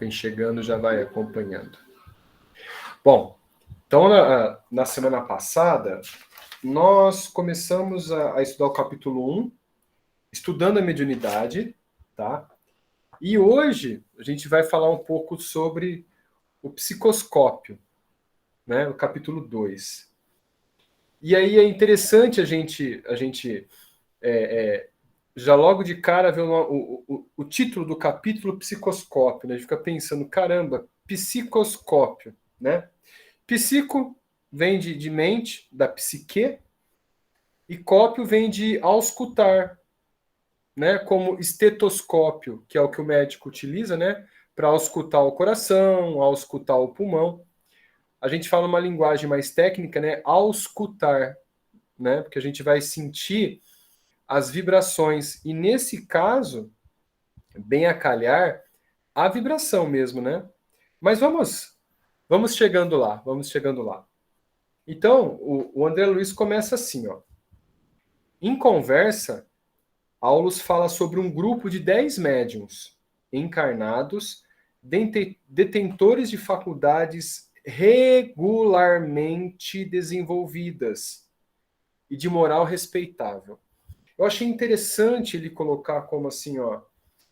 vem chegando já vai acompanhando. Bom, então na semana passada, nós começamos a estudar o capítulo 1, estudando a mediunidade, tá? E hoje a gente vai falar um pouco sobre o psicoscópio, né? O capítulo 2. E aí é interessante a gente já logo de cara ver o título do capítulo, psicoscópio, né? A gente fica pensando, caramba, psicoscópio, né? Psico vem de mente, da psique, e cópio vem de auscultar, né? Como estetoscópio, que é o que o médico utiliza, né? Para auscultar o coração, auscultar o pulmão. A gente fala uma linguagem mais técnica, né? Auscultar, né? Porque a gente vai sentir as vibrações. E nesse caso, bem a calhar, a vibração mesmo, né? Mas vamos chegando lá, vamos chegando lá. Então, o André Luiz começa assim, ó. Em conversa, Aulus fala sobre um grupo de 10 médiuns encarnados, detentores de faculdades regularmente desenvolvidas e de moral respeitável. Eu achei interessante ele colocar como assim, ó,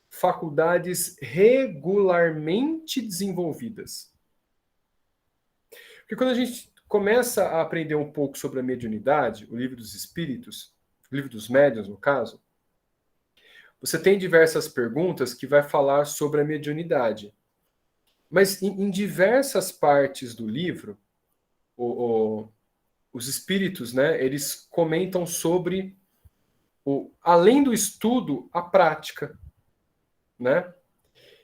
faculdades regularmente desenvolvidas. Porque quando a gente começa a aprender um pouco sobre a mediunidade, o livro dos espíritos, o livro dos médiuns, no caso, você tem diversas perguntas que vai falar sobre a mediunidade. Mas em diversas partes do livro, os espíritos, né, eles comentam sobre, além do estudo, a prática, né?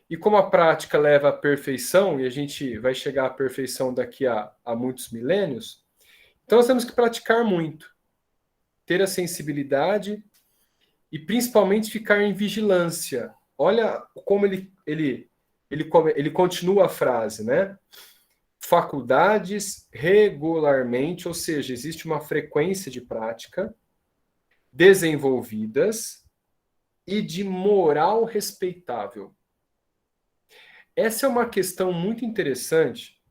E como a prática leva à perfeição, e a gente vai chegar à perfeição daqui a muitos milênios, então nós temos que praticar muito, ter a sensibilidade e principalmente ficar em vigilância. Olha como ele continua a frase, né? Faculdades regularmente, ou seja, existe uma frequência de prática, desenvolvidas e de moral respeitável. Essa é uma questão muito interessante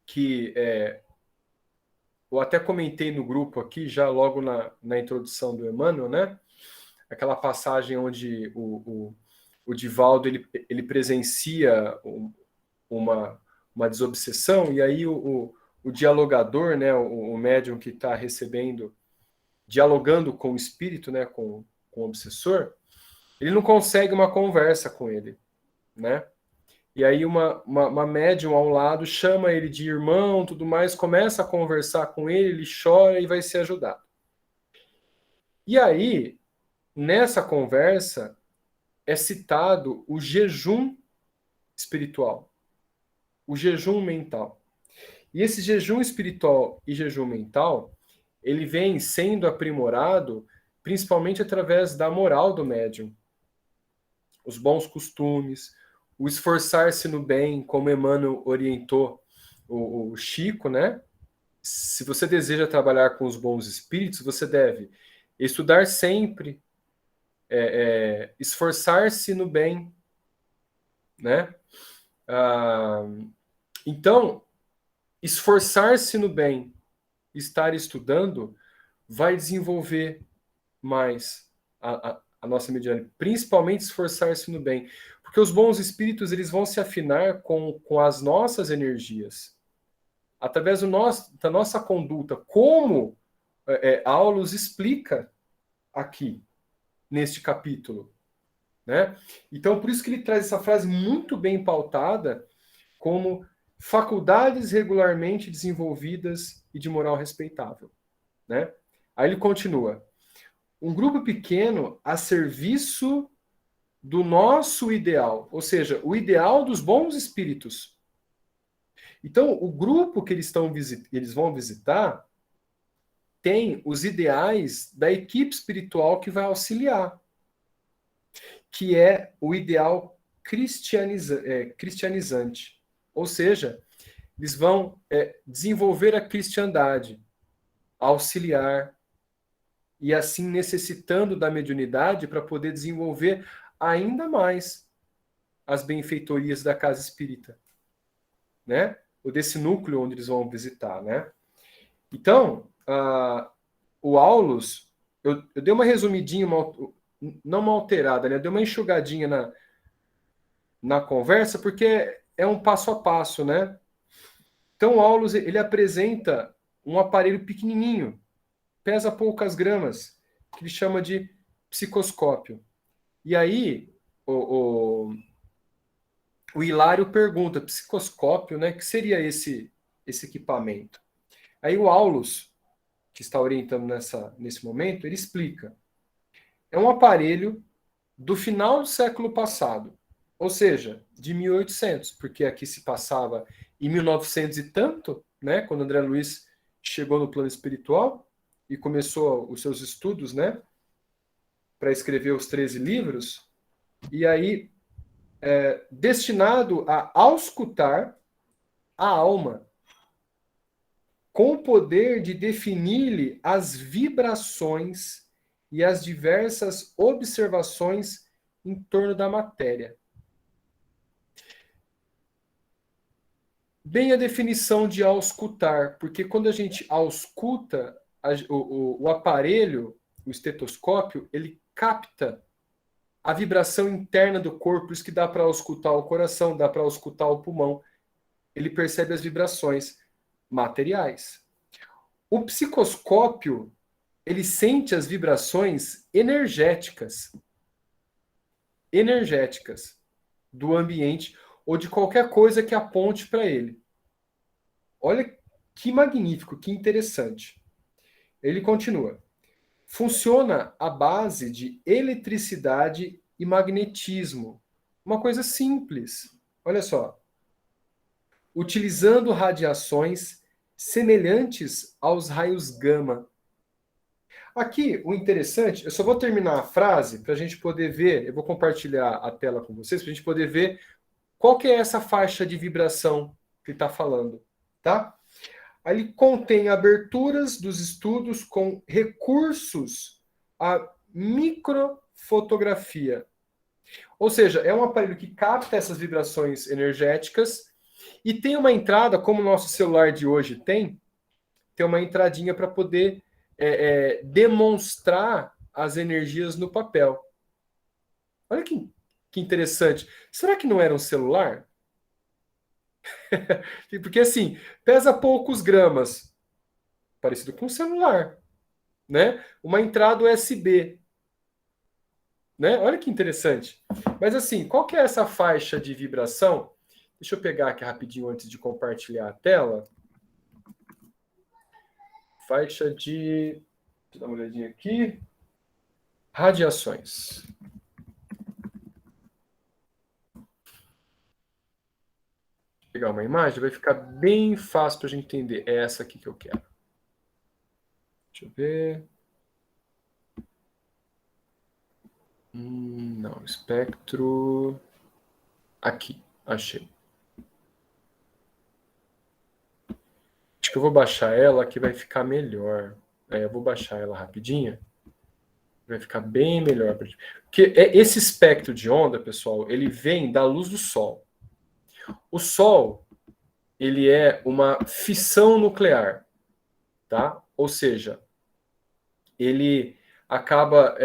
que eu até comentei no grupo aqui, já logo na introdução do Emmanuel, né? Aquela passagem onde o Divaldo ele presencia uma desobsessão, e aí o dialogador, né, o médium que está recebendo, dialogando com o espírito, né, com o obsessor, ele não consegue uma conversa com ele, né? E aí uma médium ao lado chama ele de irmão, tudo mais, começa a conversar com ele, ele chora e vai ser ajudado. E aí, nessa conversa, é citado o jejum espiritual, o jejum mental. E esse jejum espiritual e jejum mental, ele vem sendo aprimorado principalmente através da moral do médium, os bons costumes, o esforçar-se no bem, como Emmanuel orientou o Chico, né? Se você deseja trabalhar com os bons espíritos, você deve estudar sempre, esforçar-se no bem, né? Então, esforçar-se no bem, estar estudando, vai desenvolver mais a nossa mediana, principalmente esforçar-se no bem, porque os bons espíritos eles vão se afinar com as nossas energias, através da nossa conduta, como Aulus explica aqui, neste capítulo, né? Então, por isso que ele traz essa frase muito bem pautada, como faculdades regularmente desenvolvidas e de moral respeitável, né? Aí ele continua: um grupo pequeno a serviço do nosso ideal, ou seja, o ideal dos bons espíritos. Então, o grupo que eles vão visitar tem os ideais da equipe espiritual que vai auxiliar, que é o ideal cristianizante. Ou seja, eles vão desenvolver a cristandade, auxiliar, e assim necessitando da mediunidade para poder desenvolver ainda mais as benfeitorias da casa espírita, né? Ou desse núcleo onde eles vão visitar, né? Então, o Aulus, eu dei uma resumidinha, não uma alterada, né? Eu dei uma enxugadinha na conversa, porque é um passo a passo, né? Então, o Aulus, ele apresenta um aparelho pequenininho, pesa poucas gramas, que ele chama de psicoscópio. E aí, o Hilário pergunta, psicoscópio, né? O que seria esse equipamento? Aí o Aulus, que está orientando nesse momento, ele explica. É um aparelho do final do século passado, ou seja, de 1800, porque aqui se passava em 1900 e tanto, né, quando André Luiz chegou no plano espiritual e começou os seus estudos, né, para escrever os 13 livros, e aí destinado a auscultar a alma, com o poder de definir-lhe as vibrações e as diversas observações em torno da matéria. Bem a definição de auscultar, porque quando a gente ausculta, o aparelho, o estetoscópio, ele capta a vibração interna do corpo, isso que dá para auscultar o coração, dá para auscultar o pulmão. Ele percebe as vibrações materiais. O psicoscópio, ele sente as vibrações energéticas do ambiente ou de qualquer coisa que aponte para ele. Olha que magnífico, que interessante. Ele continua. Funciona à base de eletricidade e magnetismo. Uma coisa simples. Olha só. Utilizando radiações semelhantes aos raios gama. Aqui, o interessante, eu só vou terminar a frase para a gente poder ver, eu vou compartilhar a tela com vocês, para a gente poder ver qual que é essa faixa de vibração que ele está falando, tá? Aí ele contém aberturas dos estudos com recursos à microfotografia. Ou seja, é um aparelho que capta essas vibrações energéticas e tem uma entrada, como o nosso celular de hoje tem uma entradinha para poder demonstrar as energias no papel. Olha que interessante. Será que não era um celular? Porque assim, pesa poucos gramas, parecido com um celular, né? Uma entrada USB, né? Olha que interessante. Mas assim, qual que é essa faixa de vibração? Deixa eu pegar aqui rapidinho antes de compartilhar a tela. Faixa de... Deixa eu dar uma olhadinha aqui. Radiações. Vou pegar uma imagem, vai ficar bem fácil para a gente entender. É essa aqui que eu quero. Deixa eu ver. Não, espectro... Aqui, achei. Acho que eu vou baixar ela, que vai ficar melhor. Eu vou baixar ela rapidinho. Vai ficar bem melhor. Porque esse espectro de onda, pessoal, ele vem da luz do Sol. O Sol, ele é uma fissão nuclear, tá? Ou seja, ele acaba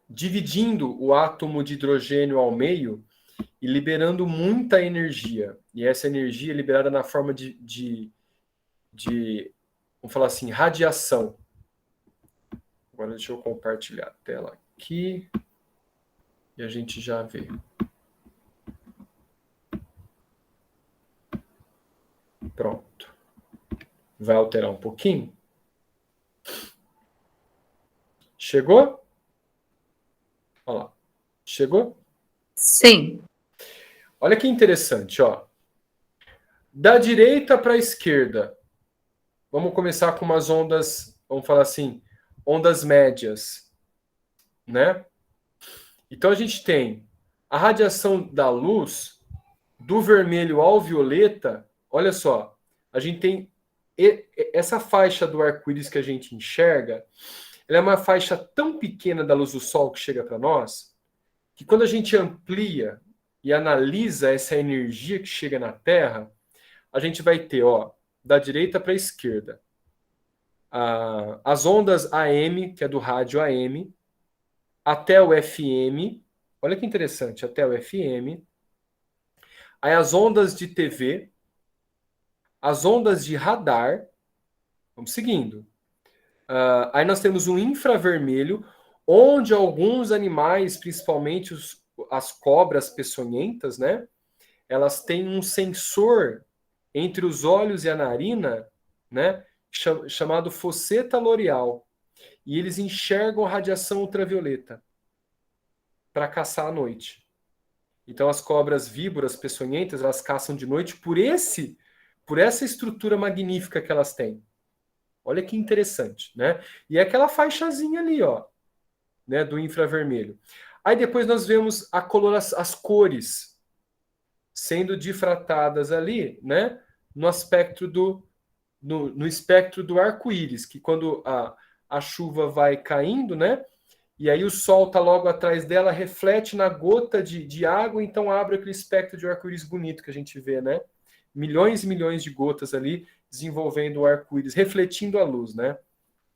dividindo o átomo de hidrogênio ao meio e liberando muita energia. E essa energia é liberada na forma de vamos falar assim, radiação. Agora deixa eu compartilhar a tela aqui e a gente já vê. Pronto. Vai alterar um pouquinho? Chegou? Olha lá. Chegou? Sim. Olha que interessante, ó. Da direita para a esquerda, vamos começar com umas ondas, vamos falar assim, ondas médias, né? Então a gente tem a radiação da luz do vermelho ao violeta. Olha só, a gente tem essa faixa do arco-íris que a gente enxerga, ela é uma faixa tão pequena da luz do sol que chega para nós, que quando a gente amplia e analisa essa energia que chega na Terra, a gente vai ter, ó, da direita para a esquerda, as ondas AM, que é do rádio AM, até o FM. Olha que interessante, até o FM. Aí as ondas de TV, as ondas de radar. Vamos seguindo. Aí nós temos um infravermelho, onde alguns animais, principalmente as cobras peçonhentas, né? Elas têm um sensor entre os olhos e a narina, né? Chamado fosseta loreal. E eles enxergam a radiação ultravioleta para caçar à noite. Então as cobras víboras peçonhentas, elas caçam de noite por essa estrutura magnífica que elas têm. Olha que interessante, né? E é aquela faixazinha ali, ó, né, do infravermelho. Aí depois nós vemos as cores sendo difratadas ali, né, no aspecto no espectro do arco-íris, que quando a chuva vai caindo, né, e aí o sol está logo atrás dela, reflete na gota de água, então abre aquele espectro de arco-íris bonito que a gente vê, né? Milhões e milhões de gotas ali desenvolvendo o arco-íris, refletindo a luz, né?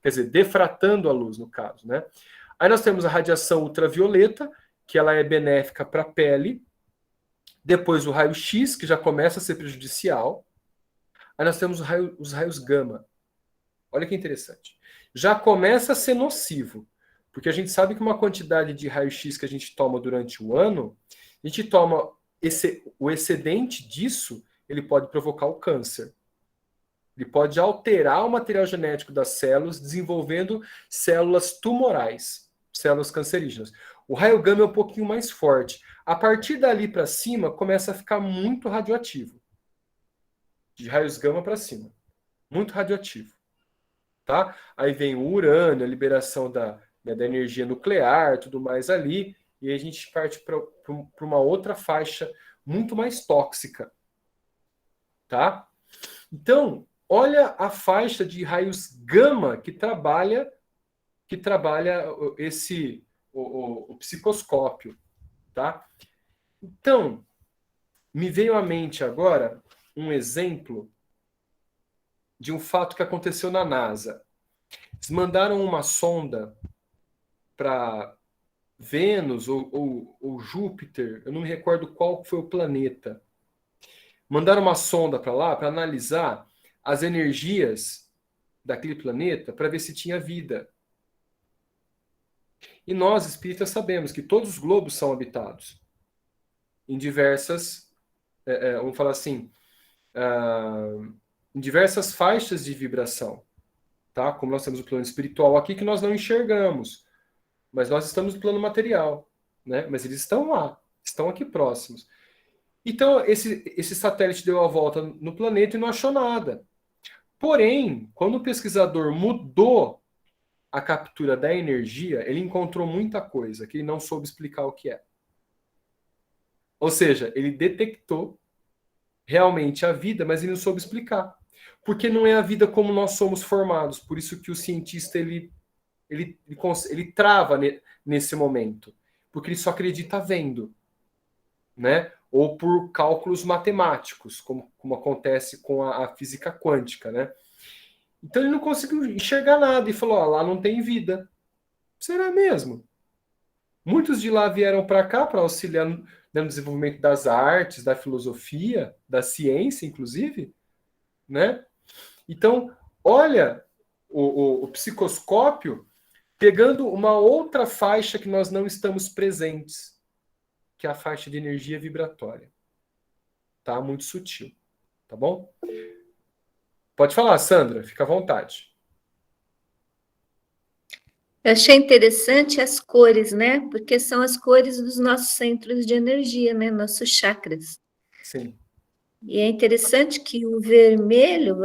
Quer dizer, defratando a luz, no caso, né? Aí nós temos a radiação ultravioleta, que ela é benéfica para a pele. Depois o raio-x, que já começa a ser prejudicial. Aí nós temos os raios gama. Olha que interessante. Já começa a ser nocivo, porque a gente sabe que uma quantidade de raio-x que a gente toma durante o ano, a gente toma o excedente disso, ele pode provocar o câncer. Ele pode alterar o material genético das células, desenvolvendo células tumorais, células cancerígenas. O raio gama é um pouquinho mais forte. A partir dali para cima, começa a ficar muito radioativo. De raios gama para cima. Muito radioativo. Tá? Aí vem o urânio, a liberação da energia nuclear, tudo mais ali, e aí a gente parte para uma outra faixa muito mais tóxica. Tá? Então, olha a faixa de raios gama que trabalha o psicoscópio, tá? Então, me veio à mente agora um exemplo de um fato que aconteceu na NASA. Eles mandaram uma sonda para Vênus ou Júpiter, eu não me recordo qual foi o planeta. Mandaram uma sonda para lá para analisar as energias daquele planeta para ver se tinha vida. E nós, espíritas, sabemos que todos os globos são habitados em diversas, vamos falar assim, em diversas faixas de vibração, tá? Como nós temos o plano espiritual aqui que nós não enxergamos, mas nós estamos no plano material, né? Mas eles estão lá, estão aqui próximos. Então, esse satélite deu a volta no planeta e não achou nada. Porém, quando o pesquisador mudou a captura da energia, ele encontrou muita coisa que ele não soube explicar o que é. Ou seja, ele detectou realmente a vida, mas ele não soube explicar. Porque não é a vida como nós somos formados. Por isso que o cientista ele trava nesse momento. Porque ele só acredita vendo. Né? Ou por cálculos matemáticos, como acontece com a física quântica. Né? Então ele não conseguiu enxergar nada e falou: lá não tem vida. Será mesmo? Muitos de lá vieram para cá para auxiliar no desenvolvimento das artes, da filosofia, da ciência, inclusive, né? Então, olha o psicoscópio pegando uma outra faixa que nós não estamos presentes, que é a faixa de energia vibratória. Tá? Muito sutil. Tá bom? Pode falar, Sandra, fica à vontade. Eu achei interessante as cores, né? Porque são as cores dos nossos centros de energia, né? Nossos chakras. Sim. E é interessante que o vermelho,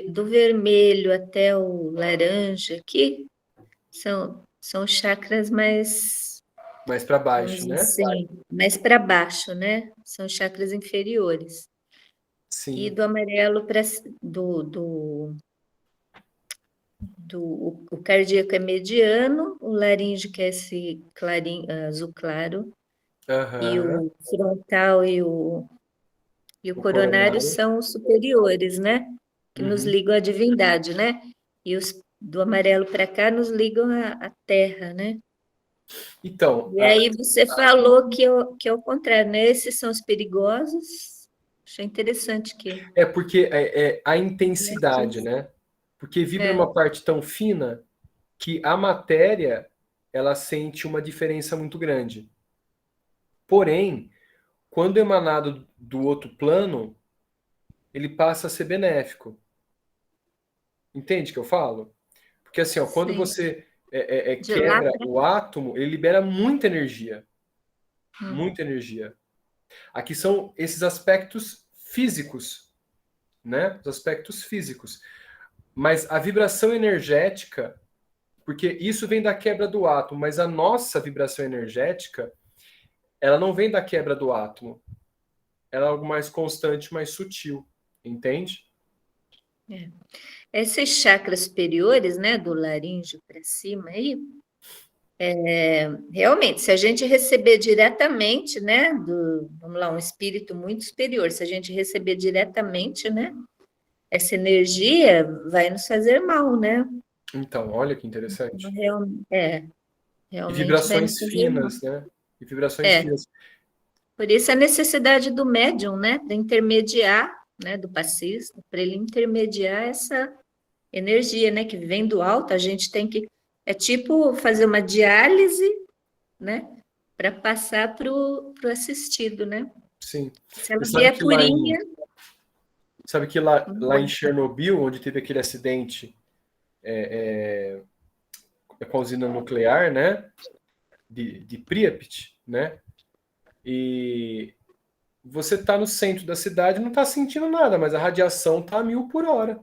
do vermelho até o laranja aqui, são chakras mais para baixo, vamos né? dizer assim, mais para baixo, né? São chakras inferiores. Sim. E do amarelo para o cardíaco é mediano, o laríngeo que é esse clarinho, azul claro, E Aham. o frontal e o O coronário coronário. são os superiores, né? Que nos Uhum. ligam à divindade, né? E os do amarelo para cá nos ligam à terra, né? Então, E aí você falou que é o contrário, né? Esses são os perigosos. Achei interessante que. é porque é a intensidade, né? Porque vibra É, uma parte tão fina que a matéria ela sente uma diferença muito grande. Porém, quando emanado do outro plano, ele passa a ser benéfico. Entende o que eu falo? Porque assim, ó, quando sim. você De lá quebra para o átomo, ele libera muita energia. cá. Muita energia. Aqui são esses aspectos físicos, né? Os aspectos físicos. Mas a vibração energética, porque isso vem da quebra do átomo, mas a nossa vibração energética, ela não vem da quebra do átomo. Ela é algo mais constante, mais sutil. Entende? É. Esses chakras superiores, né, do laríngeo para cima aí, realmente, se a gente receber diretamente, né, vamos lá, um espírito muito superior, se a gente receber diretamente, né, essa energia vai nos fazer mal, né? Então, olha que interessante. É, E realmente vai nos vibrações fazer mal. finas, né? E vibrações É, finas. por isso a necessidade do médium, né, de intermediar, né, do passista, para ele intermediar essa energia, né, que vem do alto, a gente tem que, é tipo fazer uma diálise, né, para passar para o assistido, né? Sim. Se ela Você sabe vier que lá purinha, em, sabe que lá em não Chernobyl, onde teve aquele acidente com a usina nuclear, né? De Pripyat, né? E você está no centro da cidade e não está sentindo nada, mas a radiação está a 1.000 por hora.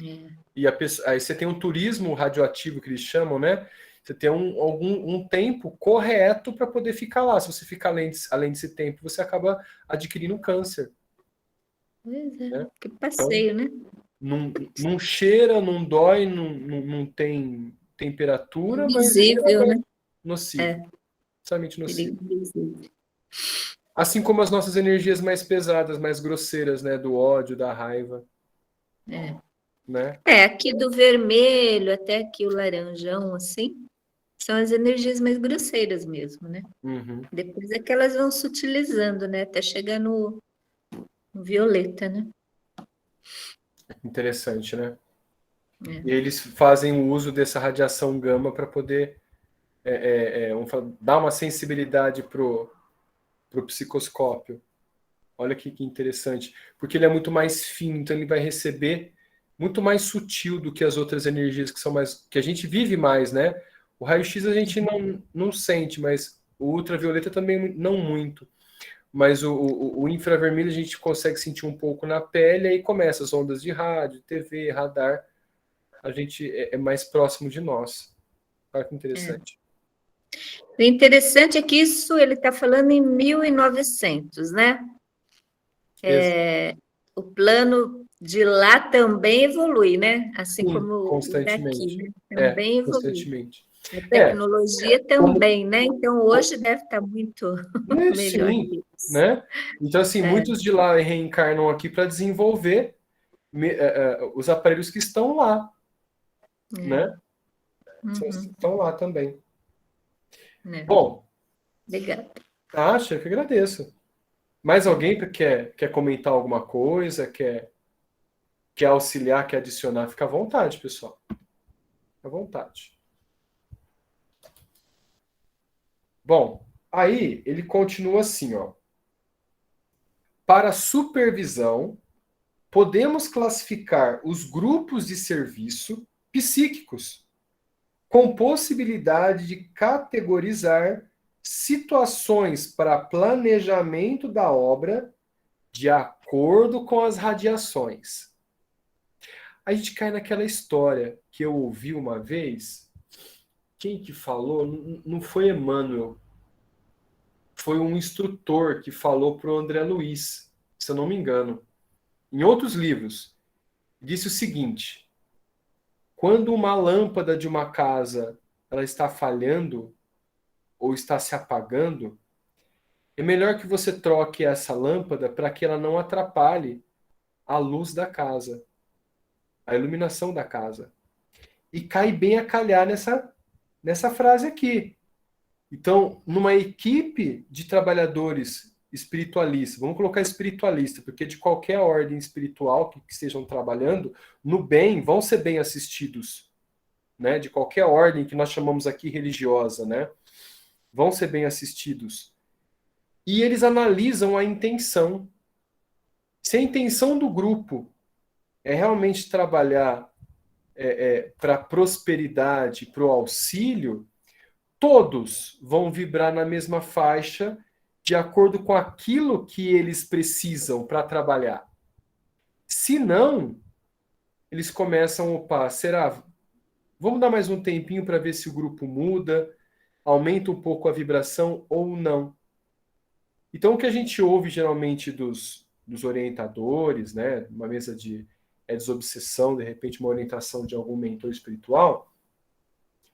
é, E aí você tem um turismo radioativo que eles chamam, né? Você tem um tempo correto para poder ficar lá. Se você ficar além desse tempo, você acaba adquirindo câncer, pois é, né? que Então, passeio, né? não cheira, não dói, não tem temperatura, mas Invisível, né? nocivo, É, extremamente nocivo. perigo invisível. Assim como as nossas energias mais pesadas, mais grosseiras, né? Do ódio, da raiva, É. né? Aqui do vermelho até aqui o laranjão, assim, são as energias mais grosseiras mesmo, né? Uhum. Depois é que elas vão sutilizando, né? Até chegar no violeta, né? Interessante, né? E É. eles fazem o uso dessa radiação gama para poder dar uma sensibilidade pro psicoscópio. Olha que interessante. Porque ele é muito mais fino, então ele vai receber muito mais sutil do que as outras energias que são mais. Que a gente vive mais, né? O raio-x a gente não sente, mas o ultravioleta também não muito. Mas o infravermelho a gente consegue sentir um pouco na pele, aí começa as ondas de rádio, TV, radar, a gente é mais próximo de nós. Olha que É. interessante. O interessante é que isso ele está falando em 1900, né? O plano de lá também evolui, né? Assim Sim, como o daqui, constantemente. né? Também evolui. Constantemente. A É, tecnologia como, também, né? Então hoje deve estar muito melhor sim, que isso. né? Então, assim, É, muitos de lá reencarnam aqui para desenvolver os aparelhos que estão lá, é. né? Uhum, Estão lá também. é. Bom, Legal. acho que agradeço. Mais É. alguém que quer comentar alguma coisa, quer auxiliar, quer adicionar? Fica à vontade, pessoal. Fica à vontade. Bom, aí ele continua assim, ó. Para supervisão, podemos classificar os grupos de serviço psíquicos com possibilidade de categorizar situações para planejamento da obra de acordo com as radiações. A gente cai naquela história que eu ouvi uma vez. Quem que falou? Não foi Emmanuel. Foi um instrutor que falou para o André Luiz, se eu não me engano. Em outros livros, disse o seguinte: quando uma lâmpada de uma casa ela está falhando ou está se apagando, é melhor que você troque essa lâmpada para que ela não atrapalhe a luz da casa, a iluminação da casa. E cai bem a calhar nessa frase aqui. Então, numa equipe de trabalhadores espiritualistas, vamos colocar espiritualista, porque de qualquer ordem espiritual que estejam trabalhando, no bem, vão ser bem assistidos, né? De qualquer ordem que nós chamamos aqui religiosa, né? Vão ser bem assistidos. E eles analisam a intenção. Se a intenção do grupo é realmente trabalhar para a prosperidade, para o auxílio, todos vão vibrar na mesma faixa de acordo com aquilo que eles precisam para trabalhar. Se não, eles começam, opa, será? Vamos dar mais um tempinho para ver se o grupo muda, aumenta um pouco a vibração ou não. Então, o que a gente ouve geralmente dos orientadores, né, uma mesa de desobsessão, de repente uma orientação de algum mentor espiritual,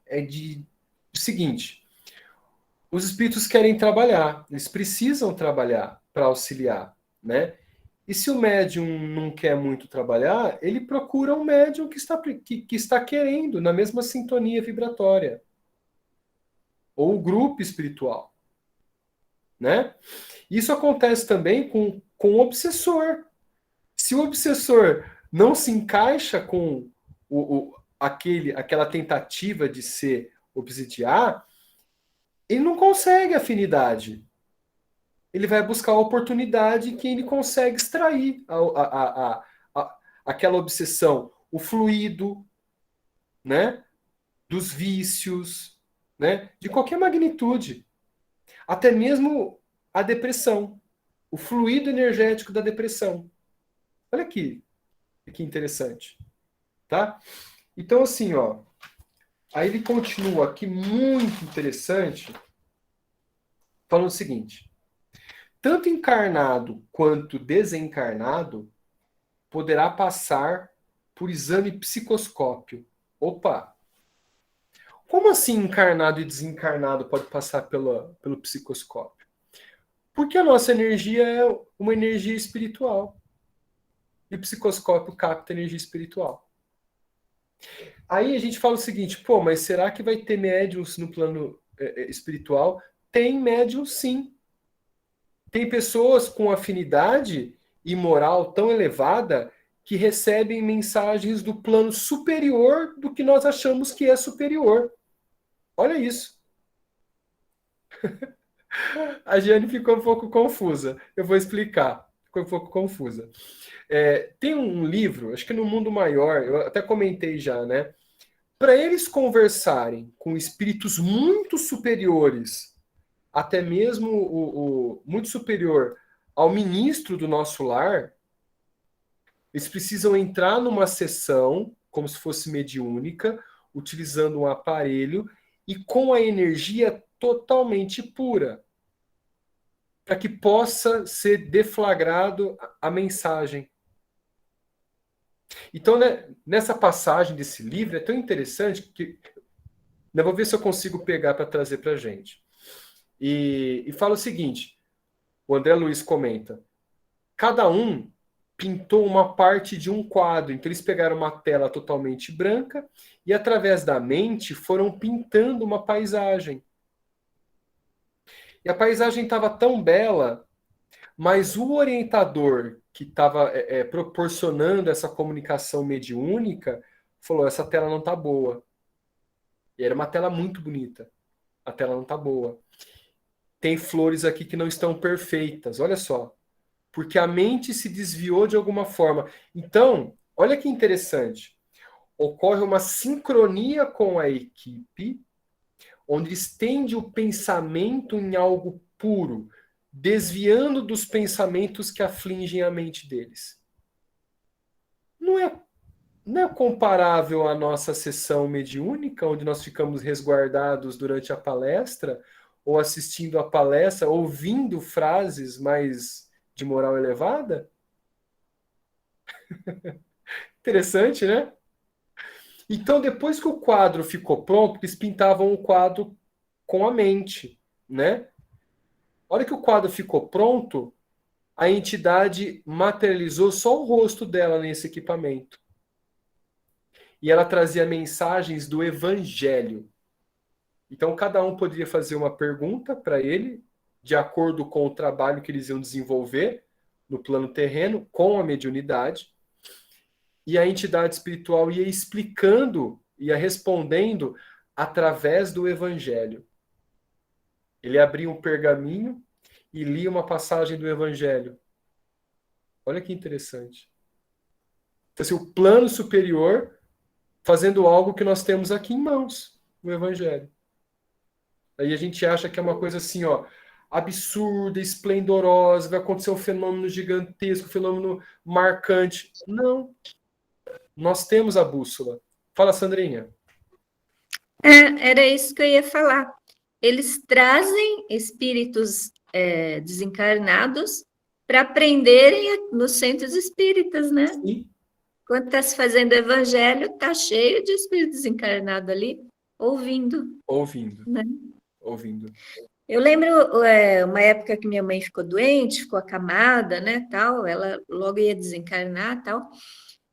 é de o seguinte: os espíritos querem trabalhar, eles precisam trabalhar para auxiliar, né? E se o médium não quer muito trabalhar, ele procura um médium que está querendo, na mesma sintonia vibratória. Ou o grupo espiritual, né? Isso acontece também com o obsessor. Se o obsessor não se encaixa com aquela tentativa de ser obsidiar, ele não consegue afinidade. Ele vai buscar a oportunidade que ele consegue extrair aquela obsessão, o fluido, né, dos vícios, né, de qualquer magnitude, até mesmo a depressão, o fluido energético da depressão. Olha aqui, que interessante, tá? Então assim, ó, aí ele continua aqui muito interessante, falando o seguinte: tanto encarnado quanto desencarnado poderá passar por exame psicoscópio. Opa! Como assim encarnado e desencarnado pode passar pelo psicoscópio? Porque a nossa energia é uma energia espiritual. E o psicoscópio capta energia espiritual. Aí a gente fala o seguinte, pô, mas será que vai ter médiums no plano espiritual? Tem médiums, sim. Tem pessoas com afinidade e moral tão elevada que recebem mensagens do plano superior do que nós achamos que é superior. Olha isso. A Jane ficou um pouco confusa. Eu vou explicar. Ficou um pouco confusa. Tem um livro, acho que no Mundo Maior, eu até comentei já, né? Para eles conversarem com espíritos muito superiores, até mesmo muito superior ao ministro do nosso lar, eles precisam entrar numa sessão, como se fosse mediúnica, utilizando um aparelho e com a energia totalmente pura, para que possa ser deflagrado a mensagem. Então, né, nessa passagem desse livro, é tão interessante que eu vou ver se eu consigo pegar para trazer para a gente. E fala o seguinte, o André Luiz comenta, cada um pintou uma parte de um quadro, então eles pegaram uma tela totalmente branca e através da mente foram pintando uma paisagem. E a paisagem estava tão bela, mas o orientador que estava proporcionando essa comunicação mediúnica falou, essa tela não está boa. E era uma tela muito bonita. A tela não está boa. Tem flores aqui que não estão perfeitas, olha só. Porque a mente se desviou de alguma forma. Então, olha que interessante. Ocorre uma sincronia com a equipe, onde estende o pensamento em algo puro, desviando dos pensamentos que afligem a mente deles. Não é comparável à nossa sessão mediúnica, onde nós ficamos resguardados durante a palestra, ou assistindo a palestra, ouvindo frases mais de moral elevada? Interessante, né? Então, depois que o quadro ficou pronto, eles pintavam o quadro com a mente, né? A hora que o quadro ficou pronto, a entidade materializou só o rosto dela nesse equipamento. E ela trazia mensagens do Evangelho. Então, cada um poderia fazer uma pergunta para ele, de acordo com o trabalho que eles iam desenvolver no plano terreno, com a mediunidade. E a entidade espiritual ia explicando, ia respondendo através do Evangelho. Ele abria um pergaminho e lia uma passagem do Evangelho. Olha que interessante. Então, assim, o plano superior fazendo algo que nós temos aqui em mãos, o Evangelho. Aí a gente acha que é uma coisa assim, ó, absurda, esplendorosa, vai acontecer um fenômeno gigantesco, um fenômeno marcante. Não. Nós temos a bússola. Fala, Sandrinha. Era isso que eu ia falar. Eles trazem espíritos desencarnados para aprenderem nos centros espíritas, né? Sim. Quando está se fazendo evangelho, está cheio de espírito desencarnado ali, ouvindo. Ouvindo. Né? Ouvindo. Eu lembro uma época que minha mãe ficou doente, ficou acamada, né, tal, ela logo ia desencarnar, tal,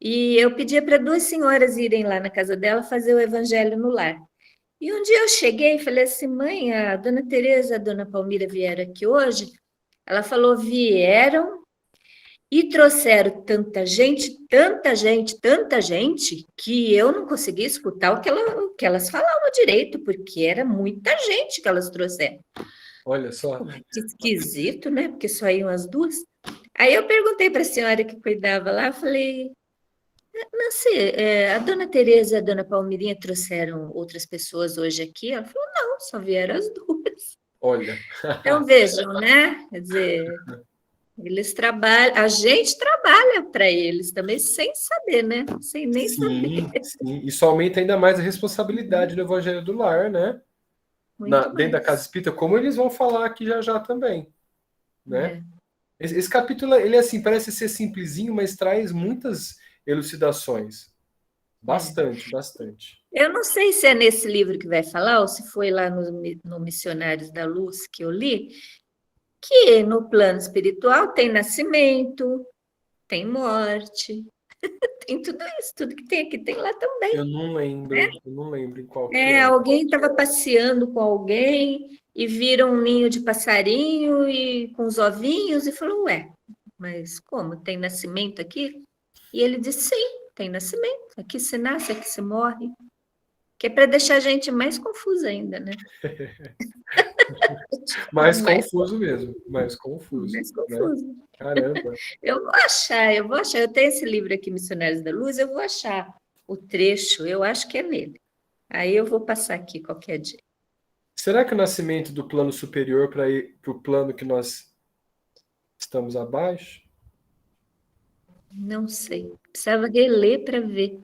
e eu pedia para 2 senhoras irem lá na casa dela fazer o evangelho no lar. E um dia eu cheguei e falei assim, mãe, a dona Tereza e a dona Palmira vieram aqui hoje? Ela falou, vieram e trouxeram tanta gente, que eu não conseguia escutar o que elas falavam direito, porque era muita gente que elas trouxeram. Olha só. Que esquisito, né? Porque só iam as 2. Aí eu perguntei para a senhora que cuidava lá, eu falei, Nancy, a dona Tereza e a dona Palmirinha trouxeram outras pessoas hoje aqui? Ela falou, não, só vieram as 2. Olha. Então vejam, né? Quer dizer, eles trabalham, a gente trabalha para eles também, sem saber, né? Sem nem saber. Sim. Isso aumenta ainda mais a responsabilidade do Evangelho do Lar, né? Dentro da casa espírita, como eles vão falar aqui já também, né? Esse capítulo, ele assim, parece ser simplesinho, mas traz muitas elucidações. Bastante. Eu não sei se é nesse livro que vai falar, ou se foi lá no Missionários da Luz que eu li, que no plano espiritual tem nascimento, tem morte, tem tudo isso, tudo que tem aqui tem lá também. Eu não lembro em qual que é. Alguém estava passeando com alguém e viram um ninho de passarinho e com os ovinhos e falou, ué, mas como, tem nascimento aqui? E ele disse, sim, tem nascimento, aqui se nasce, aqui se morre. Que é para deixar a gente mais confusa ainda, né? mais confuso mesmo, mais confuso. Né? Caramba. Eu vou achar, eu tenho esse livro aqui, Missionários da Luz, eu vou achar o trecho, eu acho que é nele. Aí eu vou passar aqui qualquer dia. Será que o nascimento do plano superior para ir para o plano que nós estamos abaixo? Não sei. Precisava reler para ver.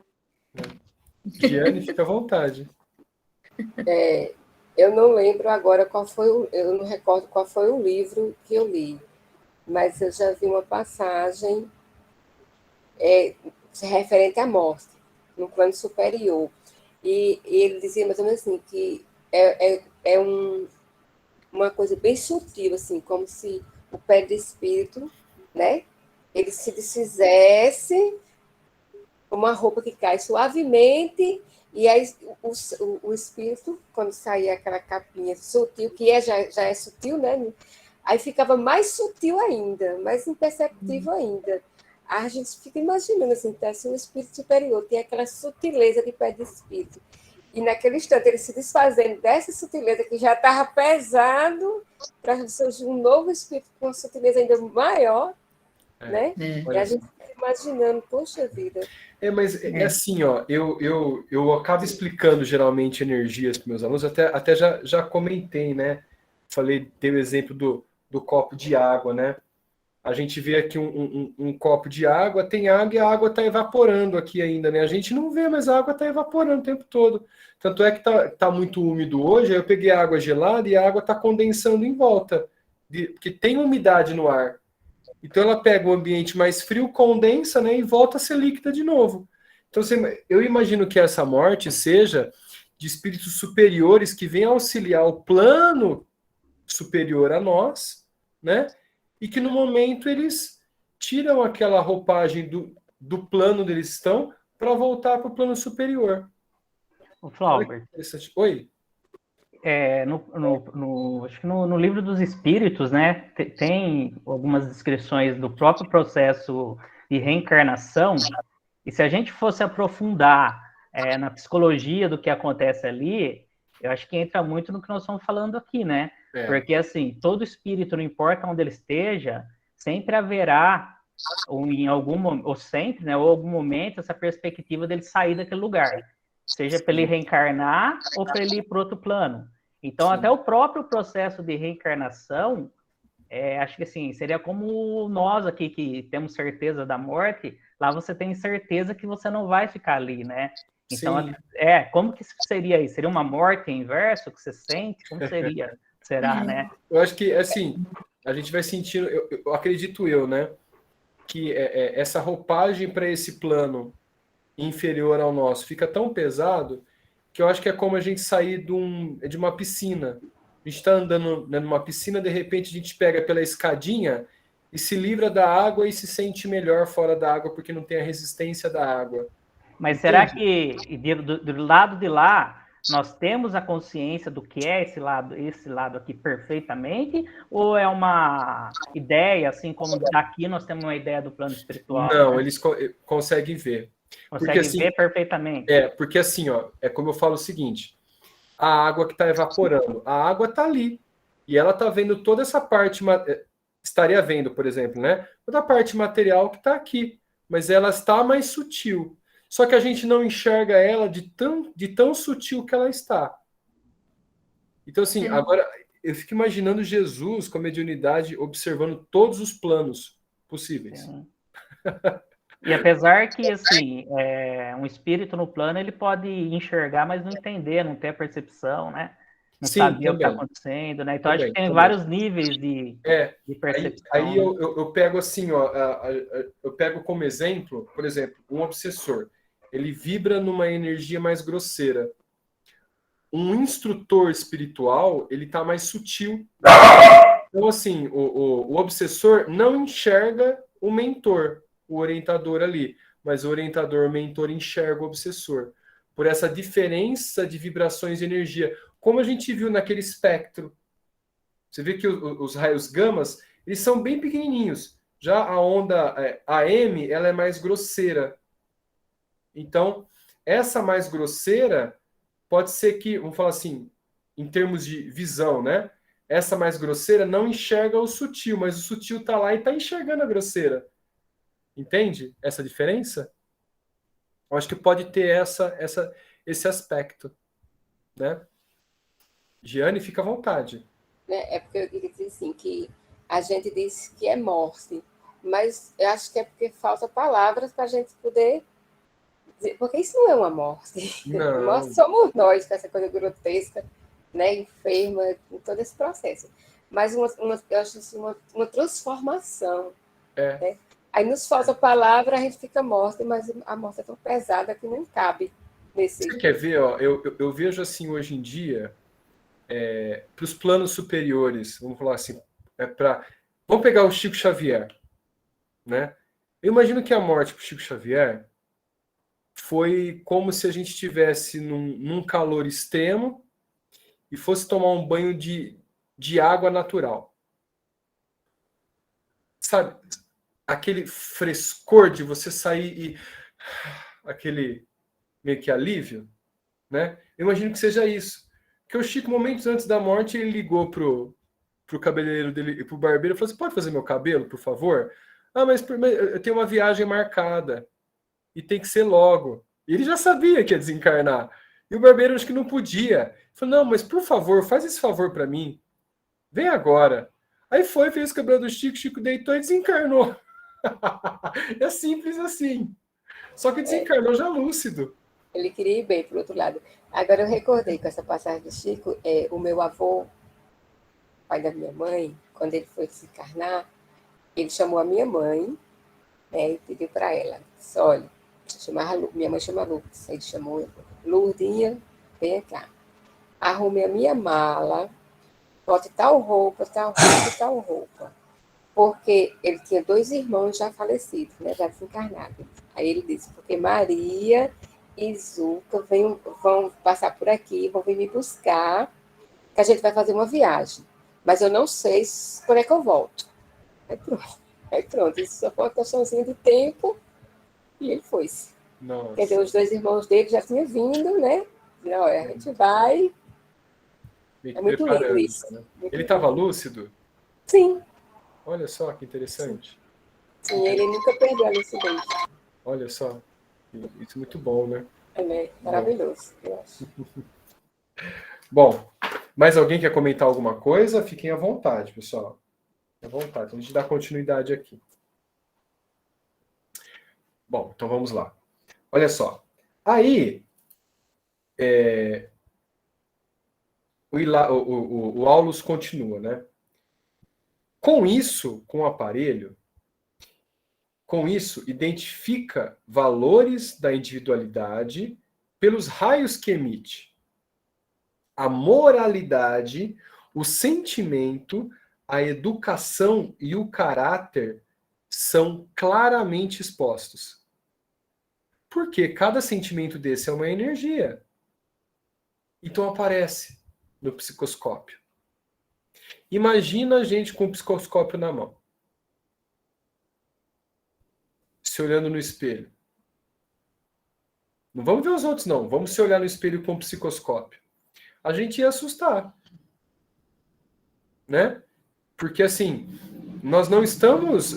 Diane, fica à vontade. Eu não lembro agora eu não recordo qual foi o livro que eu li, mas eu já vi uma passagem referente à morte, no plano superior. E ele dizia mais ou menos assim, que uma coisa bem sutil, assim, como se o pé de espírito, né, ele se desfizesse uma roupa que cai suavemente, e aí o espírito, quando saía aquela capinha sutil, que já é sutil, né, aí ficava mais sutil ainda, mais imperceptível ainda. A gente fica imaginando assim, se um espírito superior tem aquela sutileza de pé de espírito, e naquele instante ele se desfazendo dessa sutileza que já estava pesado, para surgir um novo espírito com uma sutileza ainda maior, né? E a gente fica imaginando, poxa vida. Mas é assim, ó, eu acabo explicando geralmente energias para meus alunos, até já comentei, né? Falei, dei o exemplo do copo de água, né? A gente vê aqui um copo de água, tem água e a água está evaporando aqui ainda, né? A gente não vê, mas a água está evaporando o tempo todo. Tanto é que tá muito úmido hoje, aí eu peguei a água gelada e a água está condensando em volta, porque tem umidade no ar. Então ela pega o ambiente mais frio, condensa, né, e volta a ser líquida de novo. Então eu imagino que essa morte seja de espíritos superiores que vêm auxiliar o plano superior a nós, né? E que no momento eles tiram aquela roupagem do plano onde eles estão para voltar para o plano superior. O Olha que Flaubert, interessante. Oi? acho que no livro dos Espíritos, né, tem algumas descrições do próprio processo de reencarnação, e se a gente fosse aprofundar na psicologia do que acontece ali, eu acho que entra muito no que nós estamos falando aqui, né? Porque, assim, todo espírito, não importa onde ele esteja, sempre haverá, ou em ou sempre, né, ou algum momento, essa perspectiva dele sair daquele lugar. Seja para ele reencarnar ou para ele ir para outro plano. Então, Sim. até o próprio processo de reencarnação, acho que assim, seria como nós aqui que temos certeza da morte, lá você tem certeza que você não vai ficar ali, né? Então, Sim. como que seria isso? Seria uma morte inverso que você sente? Como seria? Será, né? Eu acho que, assim, a gente vai sentindo, eu acredito eu, né, que essa roupagem para esse plano inferior ao nosso fica tão pesado que eu acho que é como a gente sair de uma piscina. A gente está andando, né, numa piscina, de repente a gente pega pela escadinha e se livra da água e se sente melhor fora da água porque não tem a resistência da água. Mas Entende? será que do lado de lá nós temos a consciência do que é esse lado aqui perfeitamente? Ou é uma ideia, assim como daqui nós temos uma ideia do plano espiritual? Não, Né? eles conseguem ver. Porque Consegue assim, ver perfeitamente? porque assim, ó, é como eu falo o seguinte: a água que está evaporando, a água está ali e ela está vendo toda essa parte, estaria vendo, por exemplo, né? Toda a parte material que está aqui, mas ela está mais sutil. Só que a gente não enxerga ela de tão sutil que ela está. Então, assim, agora eu fico imaginando Jesus com a mediunidade observando todos os planos possíveis. Sim. E apesar que, assim, um espírito no plano, ele pode enxergar, mas não entender, não ter a percepção, né? Não Sim, saber o que está também. acontecendo, né? Então, acho que tem Também. vários níveis de Aí percepção, né? eu pego assim, ó, eu pego como exemplo, por exemplo, um obsessor. Ele vibra numa energia mais grosseira. Um instrutor espiritual, ele tá mais sutil. Então, assim, o obsessor não enxerga o mentor, o orientador ali, mas o orientador, o mentor enxerga o obsessor. Por essa diferença de vibrações de energia, como a gente viu naquele espectro. Você vê que os raios gamas, eles são bem pequenininhos. Já a onda AM, ela é mais grosseira. Então, essa mais grosseira pode ser que, vamos falar assim, em termos de visão, né? Essa mais grosseira não enxerga o sutil, mas o sutil está lá e está enxergando a grosseira. Entende essa diferença? Eu acho que pode ter esse aspecto, né? Giane, fica à vontade. É porque eu queria dizer assim, que a gente diz que é morte, mas eu acho que é porque falta palavras para a gente poder dizer, porque isso não é uma morte. Não. Morte somos nós, com essa coisa grotesca, né, enferma, com todo esse processo. Mas eu acho assim, uma transformação. Né? Aí nos falta palavra, a gente fica morta, mas a morte é tão pesada que não cabe nesse... Você quer ver? Ó, eu vejo assim hoje em dia, para os planos superiores, vamos falar assim, vamos pegar o Chico Xavier, né? Eu imagino que a morte para o Chico Xavier foi como se a gente estivesse num calor extremo e fosse tomar um banho de água natural. Sabe? Aquele frescor de você sair e aquele meio que alívio, né? Eu imagino que seja isso. Porque o Chico, momentos antes da morte, ele ligou pro cabeleireiro dele, pro barbeiro, e falou: "Você pode fazer meu cabelo, por favor?" "Ah, mas eu tenho uma viagem marcada e tem que ser logo." E ele já sabia que ia desencarnar. E o barbeiro acho que não podia. Ele falou: "Não, mas por favor, faz esse favor para mim. Vem agora." Aí foi, fez o cabelo do Chico, Chico deitou e desencarnou. É simples assim. Só que desencarnou já lúcido. Ele queria ir bem, por outro lado. Agora eu recordei com essa passagem do Chico, o meu avô, pai da minha mãe, quando ele foi desencarnar, ele chamou a minha mãe, né, e pediu para ela, disse, olha, minha mãe chama Lourdes, ele chamou Lourdinha, vem cá, arrume a minha mala, bote tal roupa, tal roupa e tal roupa. Porque ele tinha 2 irmãos já falecidos, né, já desencarnados. Aí ele disse, porque Maria e Zuca vão passar por aqui, vão vir me buscar, que a gente vai fazer uma viagem. Mas eu não sei quando é que eu volto. Aí pronto. Isso só foi uma questãozinha de tempo e ele foi-se. Nossa. Quer dizer, os 2 irmãos dele já tinham vindo, né? Não, a gente vai. Meio É muito lindo isso. né? Ele estava lúcido? Sim. Olha só que interessante. Sim, ele nunca perdeu a lucidez. Olha só. Isso é muito bom, né? É, né? Maravilhoso, eu acho. Bom, mais alguém quer comentar alguma coisa? Fiquem à vontade, pessoal. À vontade. Então, a gente dá continuidade aqui. Bom, então vamos lá. Olha só. Aí, o Aulus continua, né? Com isso, com o aparelho, com isso, identifica valores da individualidade pelos raios que emite. A moralidade, o sentimento, a educação e o caráter são claramente expostos. Porque cada sentimento desse é uma energia. Então aparece no psicoscópio. Imagina a gente com o psicoscópio na mão. Se olhando no espelho. Não vamos ver os outros, não. Vamos se olhar no espelho com o psicoscópio. A gente ia assustar. Né? Porque, assim, nós não estamos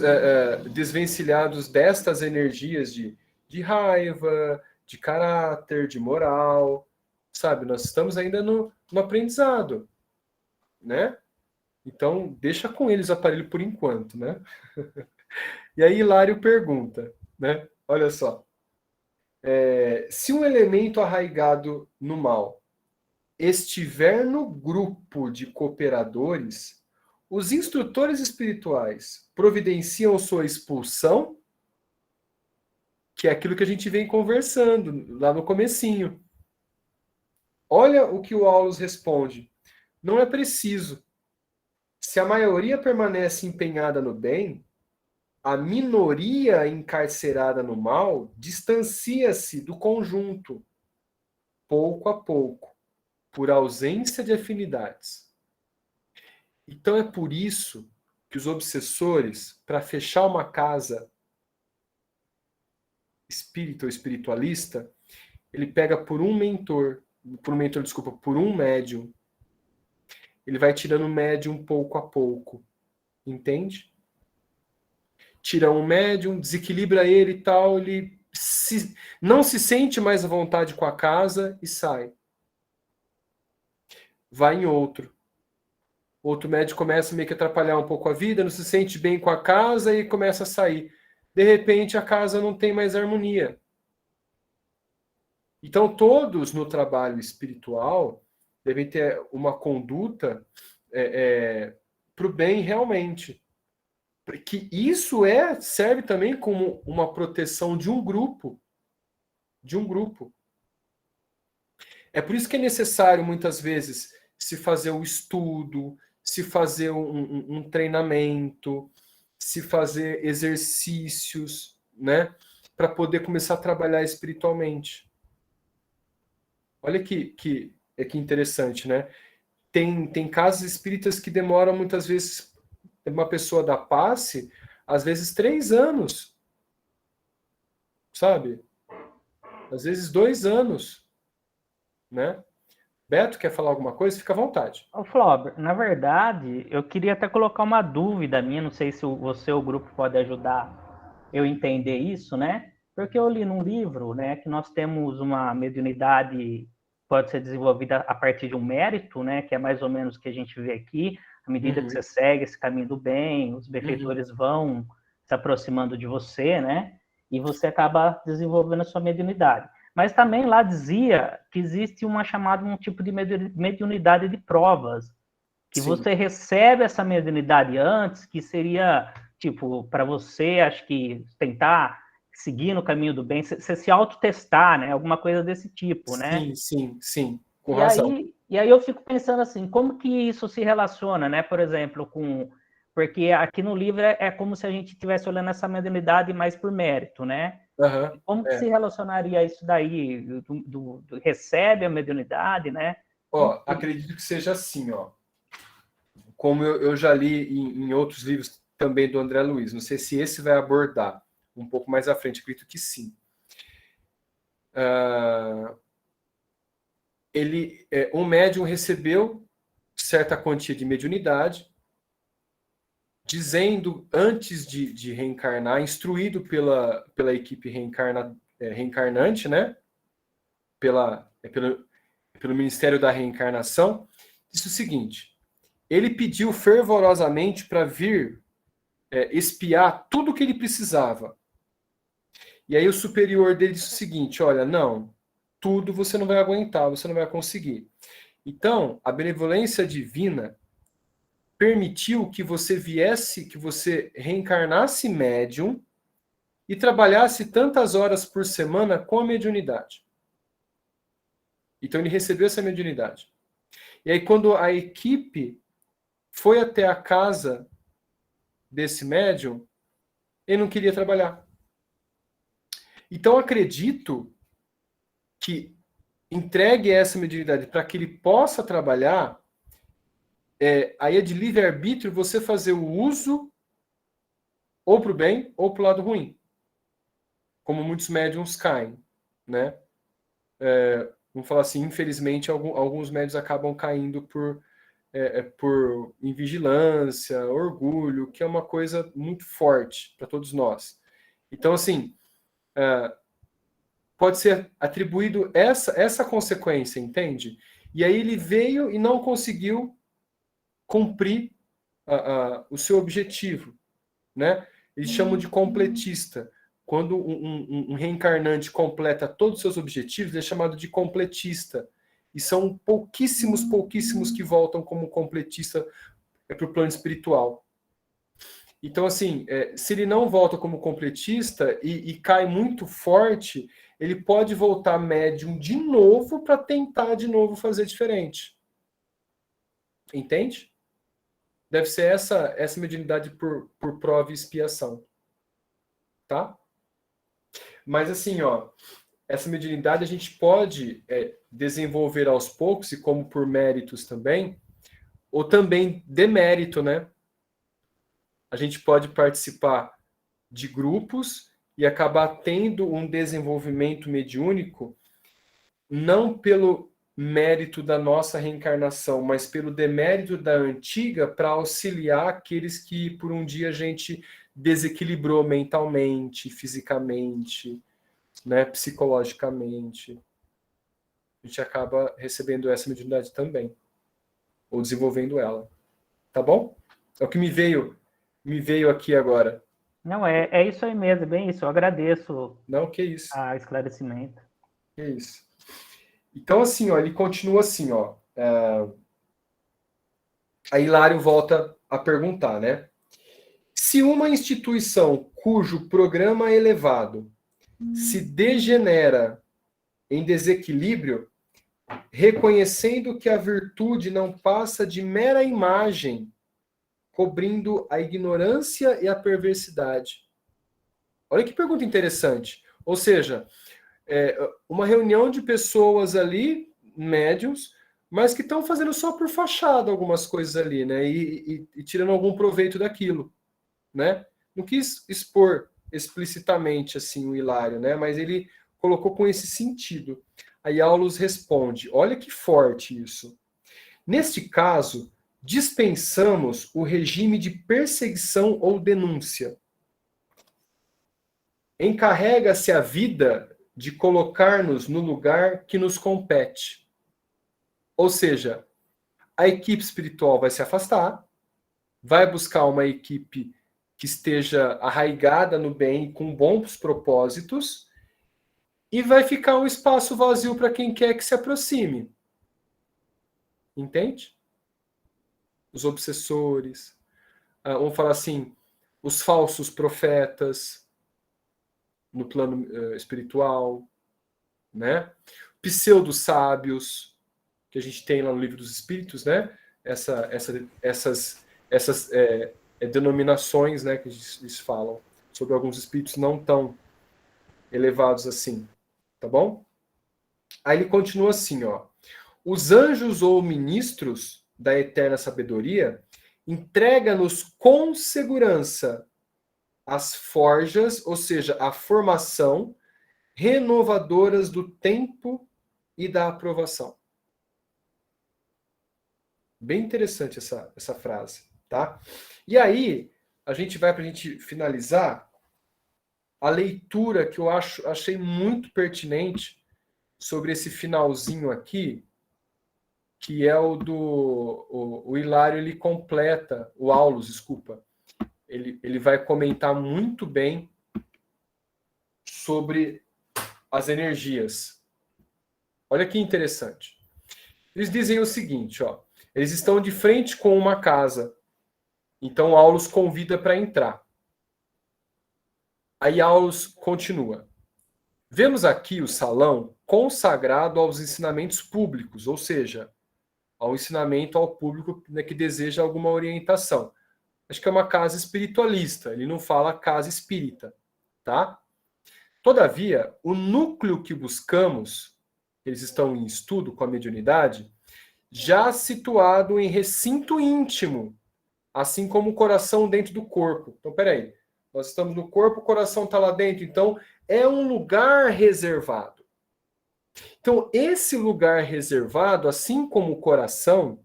desvencilhados destas energias de raiva, de caráter, de moral, sabe? Nós estamos ainda no aprendizado, né? Então, deixa com eles o aparelho por enquanto, né? E aí Hilário pergunta, né? Olha só. Se um elemento arraigado no mal estiver no grupo de cooperadores, os instrutores espirituais providenciam sua expulsão, que é aquilo que a gente vem conversando lá no comecinho. Olha o que o Aulus responde. Não é preciso. Se a maioria permanece empenhada no bem, a minoria encarcerada no mal distancia-se do conjunto, pouco a pouco, por ausência de afinidades. Então é por isso que os obsessores, para fechar uma casa espírita ou espiritualista, ele pega por um médium. Ele vai tirando o médium pouco a pouco. Entende? Tira um médium, desequilibra ele e tal, ele não se sente mais à vontade com a casa e sai. Vai em outro. Outro médium começa meio que a atrapalhar um pouco a vida, não se sente bem com a casa e começa a sair. De repente, a casa não tem mais harmonia. Então, todos no trabalho espiritual devem ter uma conduta para o bem realmente. Porque isso serve também como uma proteção de um grupo. De um grupo. É por isso que é necessário, muitas vezes, se fazer um estudo, se fazer um treinamento, se fazer exercícios, né? Para poder começar a trabalhar espiritualmente. Olha que interessante, né? Tem casos espíritas que demoram muitas vezes, uma pessoa da passe, às vezes 3 anos. Sabe? Às vezes 2 anos. Né? Beto, quer falar alguma coisa? Fica à vontade. Ô, Flauber, na verdade, eu queria até colocar uma dúvida minha, não sei se você ou o grupo pode ajudar eu entender isso, né? Porque eu li num livro, né, que nós temos uma mediunidade pode ser desenvolvida a partir de um mérito, né, que é mais ou menos o que a gente vê aqui, à medida que você segue esse caminho do bem, os benfeitores vão se aproximando de você, né, e você acaba desenvolvendo a sua mediunidade. Mas também lá dizia que existe um tipo de mediunidade de provas, que Sim. você recebe essa mediunidade antes, que seria, tipo, para você, acho que tentar seguir no caminho do bem, você se autotestar, né? Alguma coisa desse tipo, né? Sim, com E razão. aí, E aí eu fico pensando assim, como que isso se relaciona, né? Por exemplo, com... Porque aqui no livro é como se a gente estivesse olhando essa mediunidade mais por mérito, né? Aham, Como que se relacionaria isso daí? Recebe a mediunidade, né? Ó, acredito que seja assim, ó. Como eu já li em outros livros também do André Luiz. Não sei se esse vai abordar um pouco mais à frente. Acredito que sim. Um médium recebeu certa quantia de mediunidade, dizendo, antes de reencarnar, instruído pela equipe reencarnante, né? Pelo Ministério da Reencarnação, disse o seguinte: ele pediu fervorosamente para vir espiar tudo o que ele precisava. E aí o superior dele disse o seguinte: olha, não, tudo você não vai aguentar, você não vai conseguir. Então, a benevolência divina permitiu que você viesse, que você reencarnasse médium e trabalhasse tantas horas por semana com a mediunidade. Então ele recebeu essa mediunidade. E aí quando a equipe foi até a casa desse médium, ele não queria trabalhar. Então acredito que entregue essa mediunidade para que ele possa trabalhar, aí é de livre-arbítrio você fazer o uso ou para o bem ou para o lado ruim. Como muitos médiums caem, né? Vamos falar assim, infelizmente, alguns médios acabam caindo por invigilância, orgulho, que é uma coisa muito forte para todos nós. Então, assim, pode ser atribuído essa consequência, entende? E aí ele veio e não conseguiu cumprir o seu objetivo, né? Eles chamam de completista. Quando um reencarnante completa todos os seus objetivos, ele é chamado de completista. E são pouquíssimos que voltam como completista para o plano espiritual. Então, assim, se ele não volta como completista e cai muito forte, ele pode voltar médium de novo para tentar de novo fazer diferente. Entende? Deve ser essa mediunidade por prova e expiação. Tá? Mas assim, ó, essa mediunidade a gente pode desenvolver aos poucos, e como por méritos também, ou também demérito, né? A gente pode participar de grupos e acabar tendo um desenvolvimento mediúnico, não pelo mérito da nossa reencarnação, mas pelo demérito da antiga, para auxiliar aqueles que por um dia a gente desequilibrou mentalmente, fisicamente, né, psicologicamente. A gente acaba recebendo essa mediunidade também, ou desenvolvendo ela. Tá bom? É o que me veio aqui agora. Não, é isso aí mesmo, é bem isso. Eu agradeço Não, que isso. o esclarecimento. Que isso. Então, assim, ó, ele continua assim, ó. Aí Hilário volta a perguntar, né? Se uma instituição cujo programa elevado se degenera em desequilíbrio, reconhecendo que a virtude não passa de mera imagem, cobrindo a ignorância e a perversidade. Olha que pergunta interessante. Ou seja, uma reunião de pessoas ali, médiums, mas que estão fazendo só por fachada algumas coisas ali, né? E tirando algum proveito daquilo, né? Não quis expor explicitamente assim o Hilário, né? Mas ele colocou com esse sentido. Aí Aulus responde: olha que forte isso. Neste caso, dispensamos o regime de perseguição ou denúncia. Encarrega-se a vida de colocar-nos no lugar que nos compete. Ou seja, a equipe espiritual vai se afastar, vai buscar uma equipe que esteja arraigada no bem, com bons propósitos, e vai ficar um espaço vazio para quem quer que se aproxime. Entende? Os obsessores, vamos falar assim, os falsos profetas no plano espiritual, né? Pseudo-sábios, que que a gente tem lá no Livro dos Espíritos, né? Essas denominações, né, que eles falam sobre alguns espíritos não tão elevados assim, tá bom? Aí ele continua assim, ó. Os anjos ou ministros da eterna sabedoria entrega-nos com segurança as forjas, ou seja, a formação renovadoras do tempo e da aprovação. Bem interessante essa frase, tá? E aí, a gente vai para a gente finalizar a leitura que eu achei muito pertinente sobre esse finalzinho aqui, que é o Hilário, ele completa, o Aulus, desculpa, ele vai comentar muito bem sobre as energias. Olha que interessante. Eles dizem o seguinte, ó, eles estão de frente com uma casa, então Aulus convida para entrar. Aí Aulus continua. Vemos aqui o salão consagrado aos ensinamentos públicos, ou seja, ao ensinamento ao público, né, que deseja alguma orientação. Acho que é uma casa espiritualista, ele não fala casa espírita, tá? Todavia, o núcleo que buscamos, eles estão em estudo com a mediunidade, já situado em recinto íntimo, assim como o coração dentro do corpo. Então, peraí, nós estamos no corpo, o coração está lá dentro, então é um lugar reservado. Então, esse lugar reservado, assim como o coração,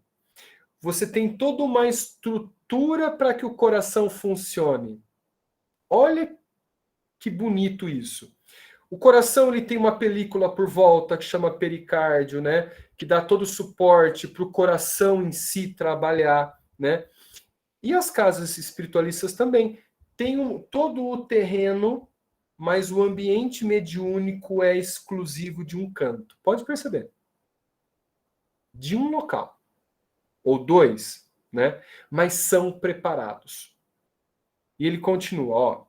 você tem toda uma estrutura para que o coração funcione. Olha que bonito isso. O coração ele tem uma película por volta que chama pericárdio, né? Que dá todo o suporte para o coração em si trabalhar, né? E as casas espiritualistas também têm todo o terreno, mas o ambiente mediúnico é exclusivo de um canto. Pode perceber. De um local. Ou dois, né? Mas são preparados. E ele continua, ó.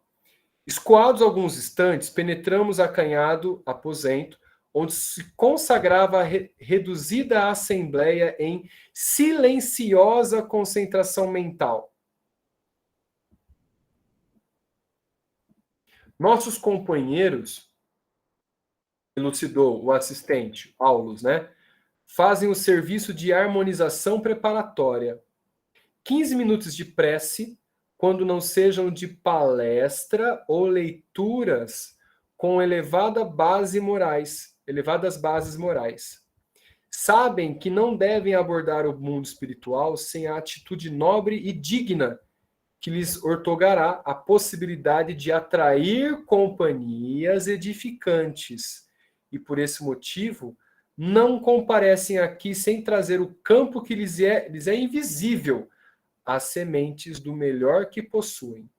Escoados alguns instantes, penetramos acanhado aposento, onde se consagrava a reduzida assembleia em silenciosa concentração mental. Nossos companheiros, elucidou o assistente, Aulus, né? Fazem o serviço de harmonização preparatória. 15 minutos de prece, quando não sejam de palestra ou leituras com elevadas bases morais. Sabem que não devem abordar o mundo espiritual sem a atitude nobre e digna que lhes ortogará a possibilidade de atrair companhias edificantes. E por esse motivo, não comparecem aqui sem trazer o campo que lhes é invisível, as sementes do melhor que possuem.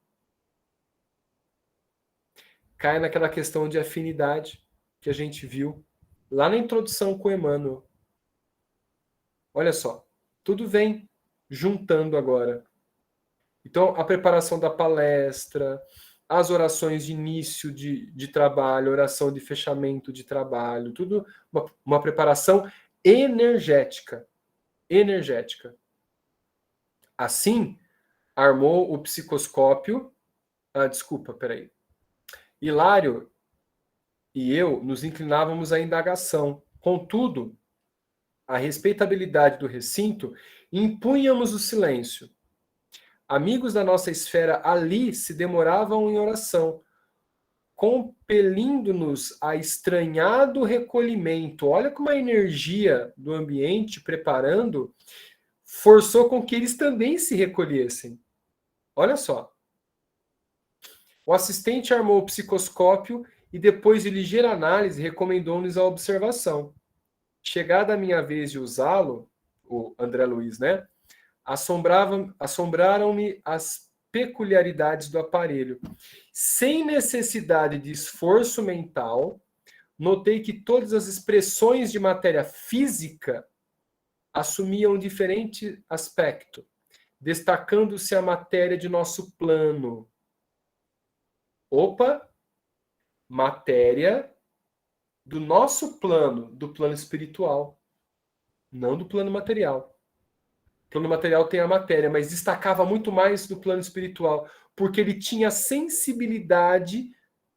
Cai naquela questão de afinidade que a gente viu lá na introdução com Emmanuel. Olha só, tudo vem juntando agora. Então, a preparação da palestra, as orações de início de trabalho, oração de fechamento de trabalho, tudo uma preparação energética. Energética. Assim, armou o psicoscópio. Desculpa, peraí. Hilário e eu nos inclinávamos à indagação. Contudo, a respeitabilidade do recinto impunhamos o silêncio. Amigos da nossa esfera ali se demoravam em oração, compelindo-nos a estranhado recolhimento. Olha como a energia do ambiente preparando forçou com que eles também se recolhessem. Olha só. O assistente armou o psicoscópio e, depois de ligeira análise, recomendou-nos a observação. Chegada a minha vez de usá-lo, o André Luiz, né? Assombraram-me as peculiaridades do aparelho. Sem necessidade de esforço mental, notei que todas as expressões de matéria física assumiam um diferente aspecto, destacando-se a matéria de nosso plano. Opa! Matéria do nosso plano, do plano espiritual. não do plano material. O plano material tem a matéria, mas destacava muito mais do plano espiritual, porque ele tinha a sensibilidade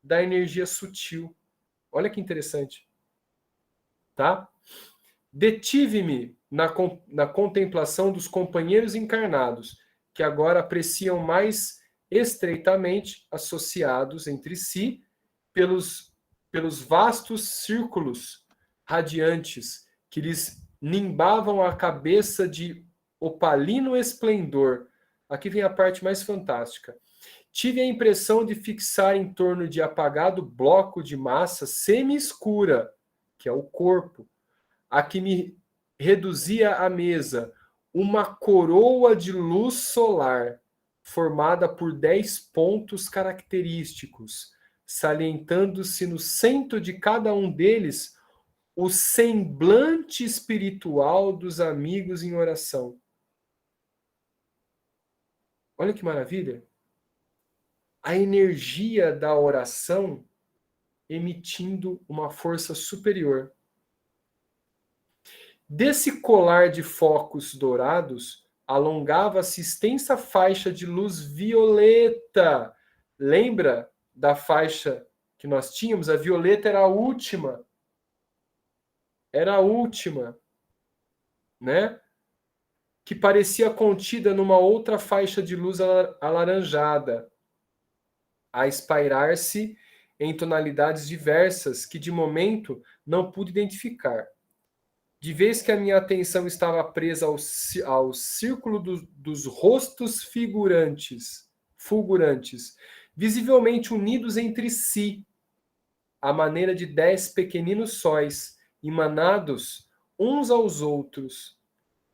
da energia sutil. Olha que interessante. Tá? Detive-me na contemplação dos companheiros encarnados, que agora apreciam mais estreitamente associados entre si pelos vastos círculos radiantes que lhes nimbavam a cabeça de opalino esplendor. Aqui vem a parte mais fantástica. Tive a impressão de fixar em torno de apagado bloco de massa semi-escura, que é o corpo, a que me reduzia a mesa, uma coroa de luz solar, formada por 10 pontos característicos, salientando-se no centro de cada um deles o semblante espiritual dos amigos em oração. Olha que maravilha! A energia da oração emitindo uma força superior. Desse colar de focos dourados, alongava-se extensa faixa de luz violeta. Lembra da faixa que nós tínhamos? A violeta era a última. Era a última, né? Que parecia contida numa outra faixa de luz alaranjada, a espairar-se em tonalidades diversas que, de momento, não pude identificar. De vez que a minha atenção estava presa ao círculo dos rostos fulgurantes, visivelmente unidos entre si, à maneira de 10 pequeninos sóis, emanados uns aos outros.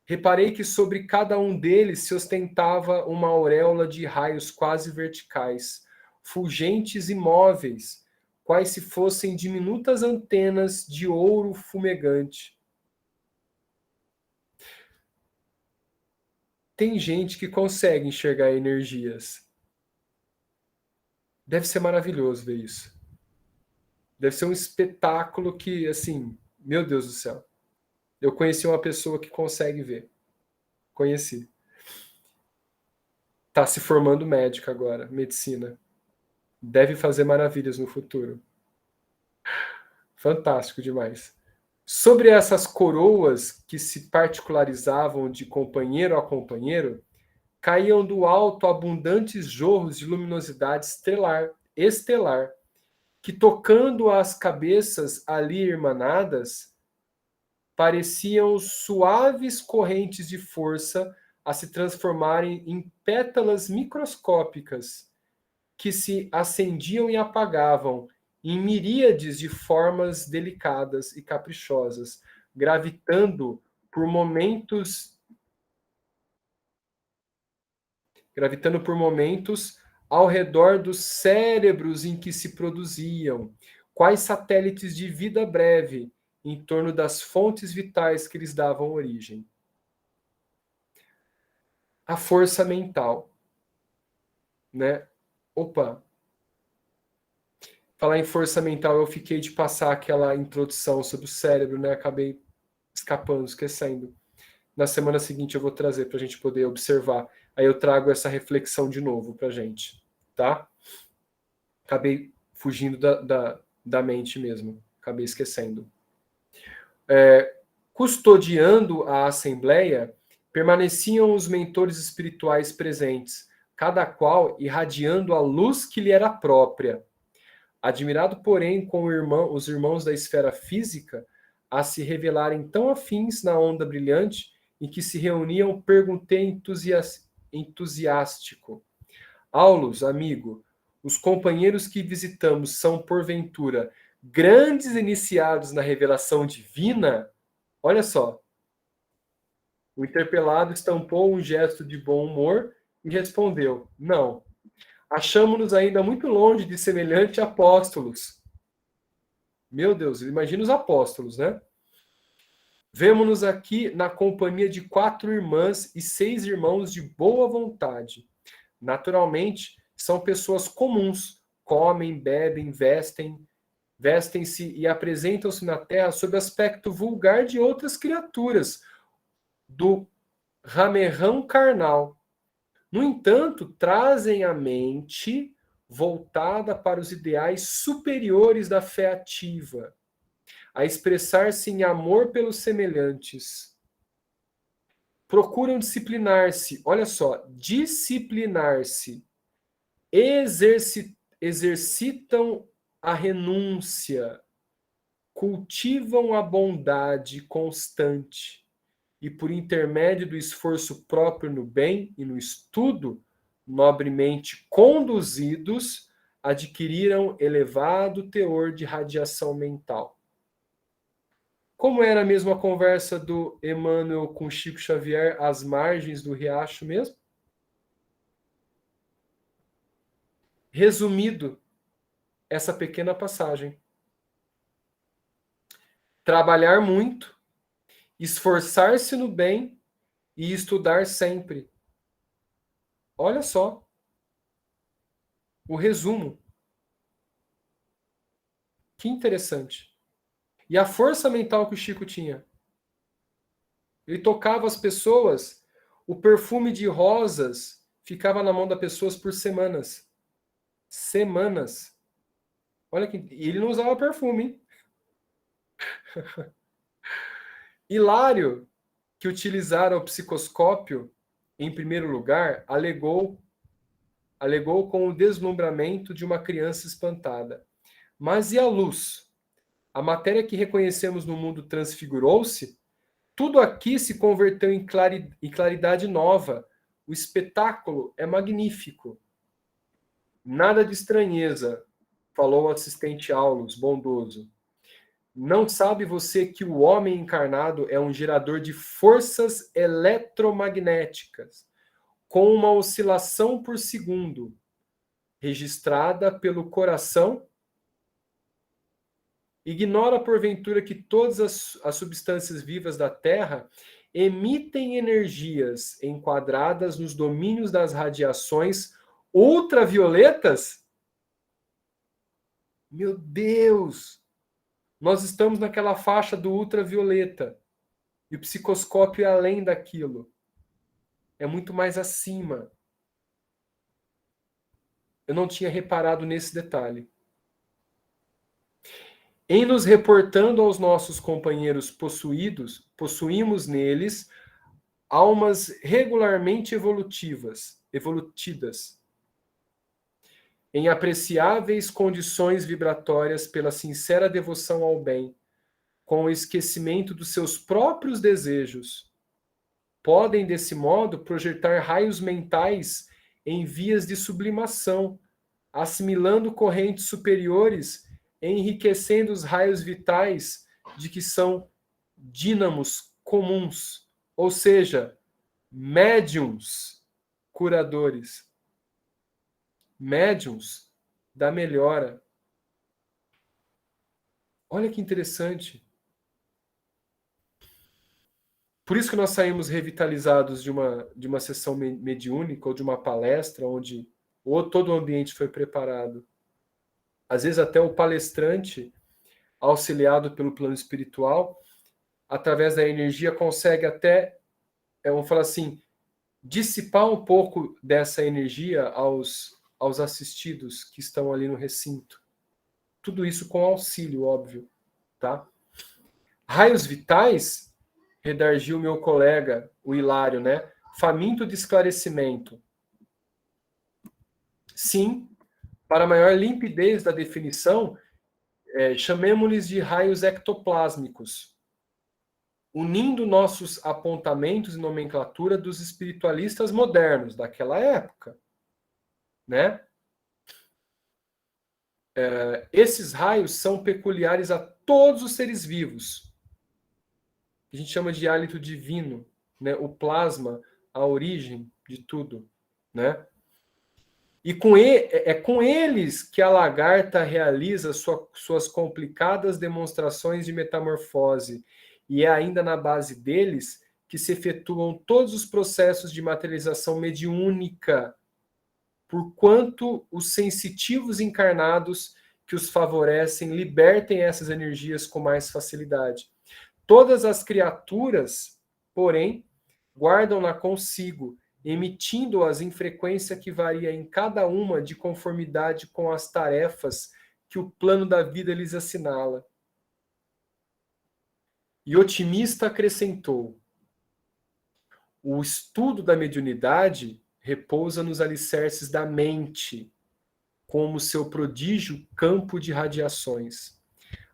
Reparei que sobre cada um deles se ostentava uma auréola de raios quase verticais, fulgentes e móveis, quais se fossem diminutas antenas de ouro fumegante. Tem gente que consegue enxergar energias. Deve ser maravilhoso ver isso. Deve ser um espetáculo que, assim, meu Deus do céu. Eu conheci uma pessoa que consegue ver. Conheci. Está se formando médica agora, medicina. Deve fazer maravilhas no futuro. Fantástico demais. Sobre essas coroas que se particularizavam de companheiro a companheiro, caíam do alto abundantes jorros de luminosidade estelar, que, tocando as cabeças ali irmanadas, pareciam suaves correntes de força a se transformarem em pétalas microscópicas, que se acendiam e apagavam em miríades de formas delicadas e caprichosas, gravitando por momentos ao redor dos cérebros em que se produziam, quais satélites de vida breve, em torno das fontes vitais que lhes davam origem. A força mental, né? Opa! Falar em força mental, eu fiquei de passar aquela introdução sobre o cérebro, né? Acabei esquecendo. Na semana seguinte eu vou trazer para a gente poder observar. Aí eu trago essa reflexão de novo para a gente, tá? Acabei fugindo da mente mesmo. Acabei esquecendo. Custodiando a assembleia, permaneciam os mentores espirituais presentes, cada qual irradiando a luz que lhe era própria. Admirado, porém, com os irmãos da esfera física a se revelarem tão afins na onda brilhante em que se reuniam, perguntei entusiástico: Aulus, amigo, os companheiros que visitamos são, porventura, grandes iniciados na revelação divina? Olha só. O interpelado estampou um gesto de bom humor e respondeu: não. Achamos-nos ainda muito longe de semelhantes apóstolos. Meu Deus, imagina os apóstolos, né? Vemo-nos aqui na companhia de 4 irmãs e 6 irmãos de boa vontade. Naturalmente, são pessoas comuns, comem, bebem, vestem-se e apresentam-se na terra sob aspecto vulgar de outras criaturas, do ramerrão carnal. No entanto, trazem a mente voltada para os ideais superiores da fé ativa, a expressar-se em amor pelos semelhantes. Procuram disciplinar-se, olha só, disciplinar-se, exercitam a renúncia, cultivam a bondade constante e, por intermédio do esforço próprio no bem e no estudo, nobremente conduzidos, adquiriram elevado teor de radiação mental. Como era mesmo a conversa do Emmanuel com Chico Xavier às margens do riacho mesmo? Resumido, essa pequena passagem. Trabalhar muito, esforçar-se no bem e estudar sempre. Olha só o resumo. Que interessante. E a força mental que o Chico tinha. Ele tocava as pessoas, o perfume de rosas ficava na mão das pessoas por semanas. Semanas. Olha que. E ele não usava perfume, hein? Hilário, que utilizara o psicoscópio em primeiro lugar, alegou com o deslumbramento de uma criança espantada. Mas e a luz? A matéria que reconhecemos no mundo transfigurou-se? Tudo aqui se converteu em claridade nova. O espetáculo é magnífico. Nada de estranheza, falou o assistente Aulus, bondoso. Não sabe você que o homem encarnado é um gerador de forças eletromagnéticas, com uma oscilação por segundo, registrada pelo coração? Ignora, porventura, que todas as substâncias vivas da Terra emitem energias enquadradas nos domínios das radiações ultravioletas? Meu Deus! Nós estamos naquela faixa do ultravioleta. E o psicoscópio é além daquilo. É muito mais acima. Eu não tinha reparado nesse detalhe. Em nos reportando aos nossos companheiros possuídos, possuímos neles almas regularmente evolutidas, em apreciáveis condições vibratórias pela sincera devoção ao bem, com o esquecimento dos seus próprios desejos. Podem, desse modo, projetar raios mentais em vias de sublimação, assimilando correntes superiores, enriquecendo os raios vitais de que são dínamos comuns, ou seja, médiums curadores. Médiums da melhora. Olha que interessante. Por isso que nós saímos revitalizados de uma sessão mediúnica ou de uma palestra onde todo o ambiente foi preparado. Às vezes até o palestrante, auxiliado pelo plano espiritual, através da energia, consegue até, vamos falar assim, dissipar um pouco dessa energia aos assistidos que estão ali no recinto. Tudo isso com auxílio, óbvio. Tá? Raios vitais, redargiu meu colega, o Hilário, né? Faminto de esclarecimento. Sim, para maior limpidez da definição, chamemos-lhes de raios ectoplásmicos, unindo nossos apontamentos e nomenclatura dos espiritualistas modernos daquela época. Né? Esses raios são peculiares a todos os seres vivos. A gente chama de hálito divino, né? O plasma, a origem de tudo. Né? E com eles que a lagarta realiza suas complicadas demonstrações de metamorfose. E é ainda na base deles que se efetuam todos os processos de materialização mediúnica, porquanto os sensitivos encarnados que os favorecem libertem essas energias com mais facilidade. Todas as criaturas, porém, guardam-na consigo, emitindo-as em frequência que varia em cada uma de conformidade com as tarefas que o plano da vida lhes assinala. E otimista acrescentou: o estudo da mediunidade repousa nos alicerces da mente, como seu prodígio campo de radiações.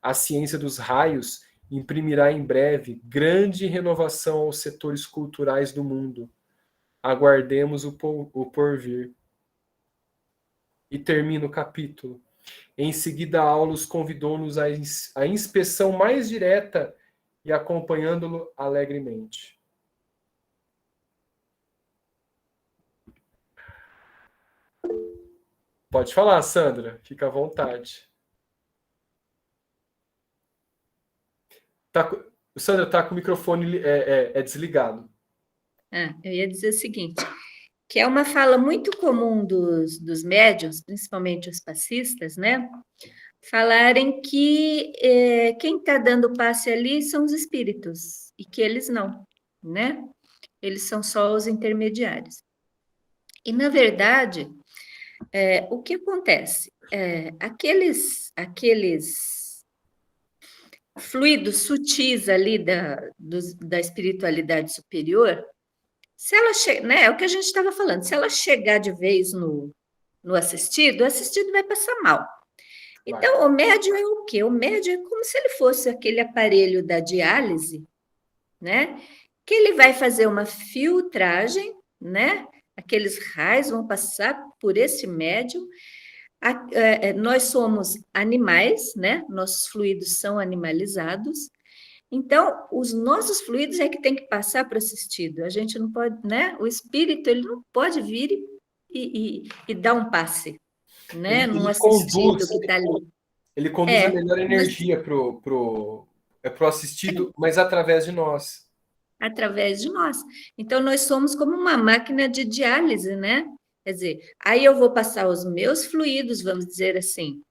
A ciência dos raios imprimirá em breve grande renovação aos setores culturais do mundo. Aguardemos o porvir. E termina o capítulo. Em seguida, Aulus convidou-nos à inspeção mais direta e acompanhando-lo alegremente. Pode falar, Sandra. Fica à vontade. Sandra, está com o microfone desligado. Eu ia dizer o seguinte, que é uma fala muito comum dos médiuns, principalmente os passistas, né? Falarem que quem está dando passe ali são os espíritos, e que eles não, né? Eles são só os intermediários. E, na verdade, o que acontece? Aqueles fluidos sutis ali da espiritualidade superior, se ela né, é o que a gente estava falando, se ela chegar de vez no assistido, o assistido vai passar mal. Então, o médium é o quê? O médium é como se ele fosse aquele aparelho da diálise, né? Que ele vai fazer uma filtragem, né? Aqueles raios vão passar por esse médium. Nós somos animais, né? Nossos fluidos são animalizados. Então, os nossos fluidos é que tem que passar para o assistido. A gente não pode, né? O espírito, ele não pode vir e dar um passe, né? Num assistido que está ali. Ele conduz a melhor energia pro assistido, mas através de nós. Através de nós. Então, nós somos como uma máquina de diálise, né? Quer dizer, aí eu vou passar os meus fluidos, vamos dizer assim,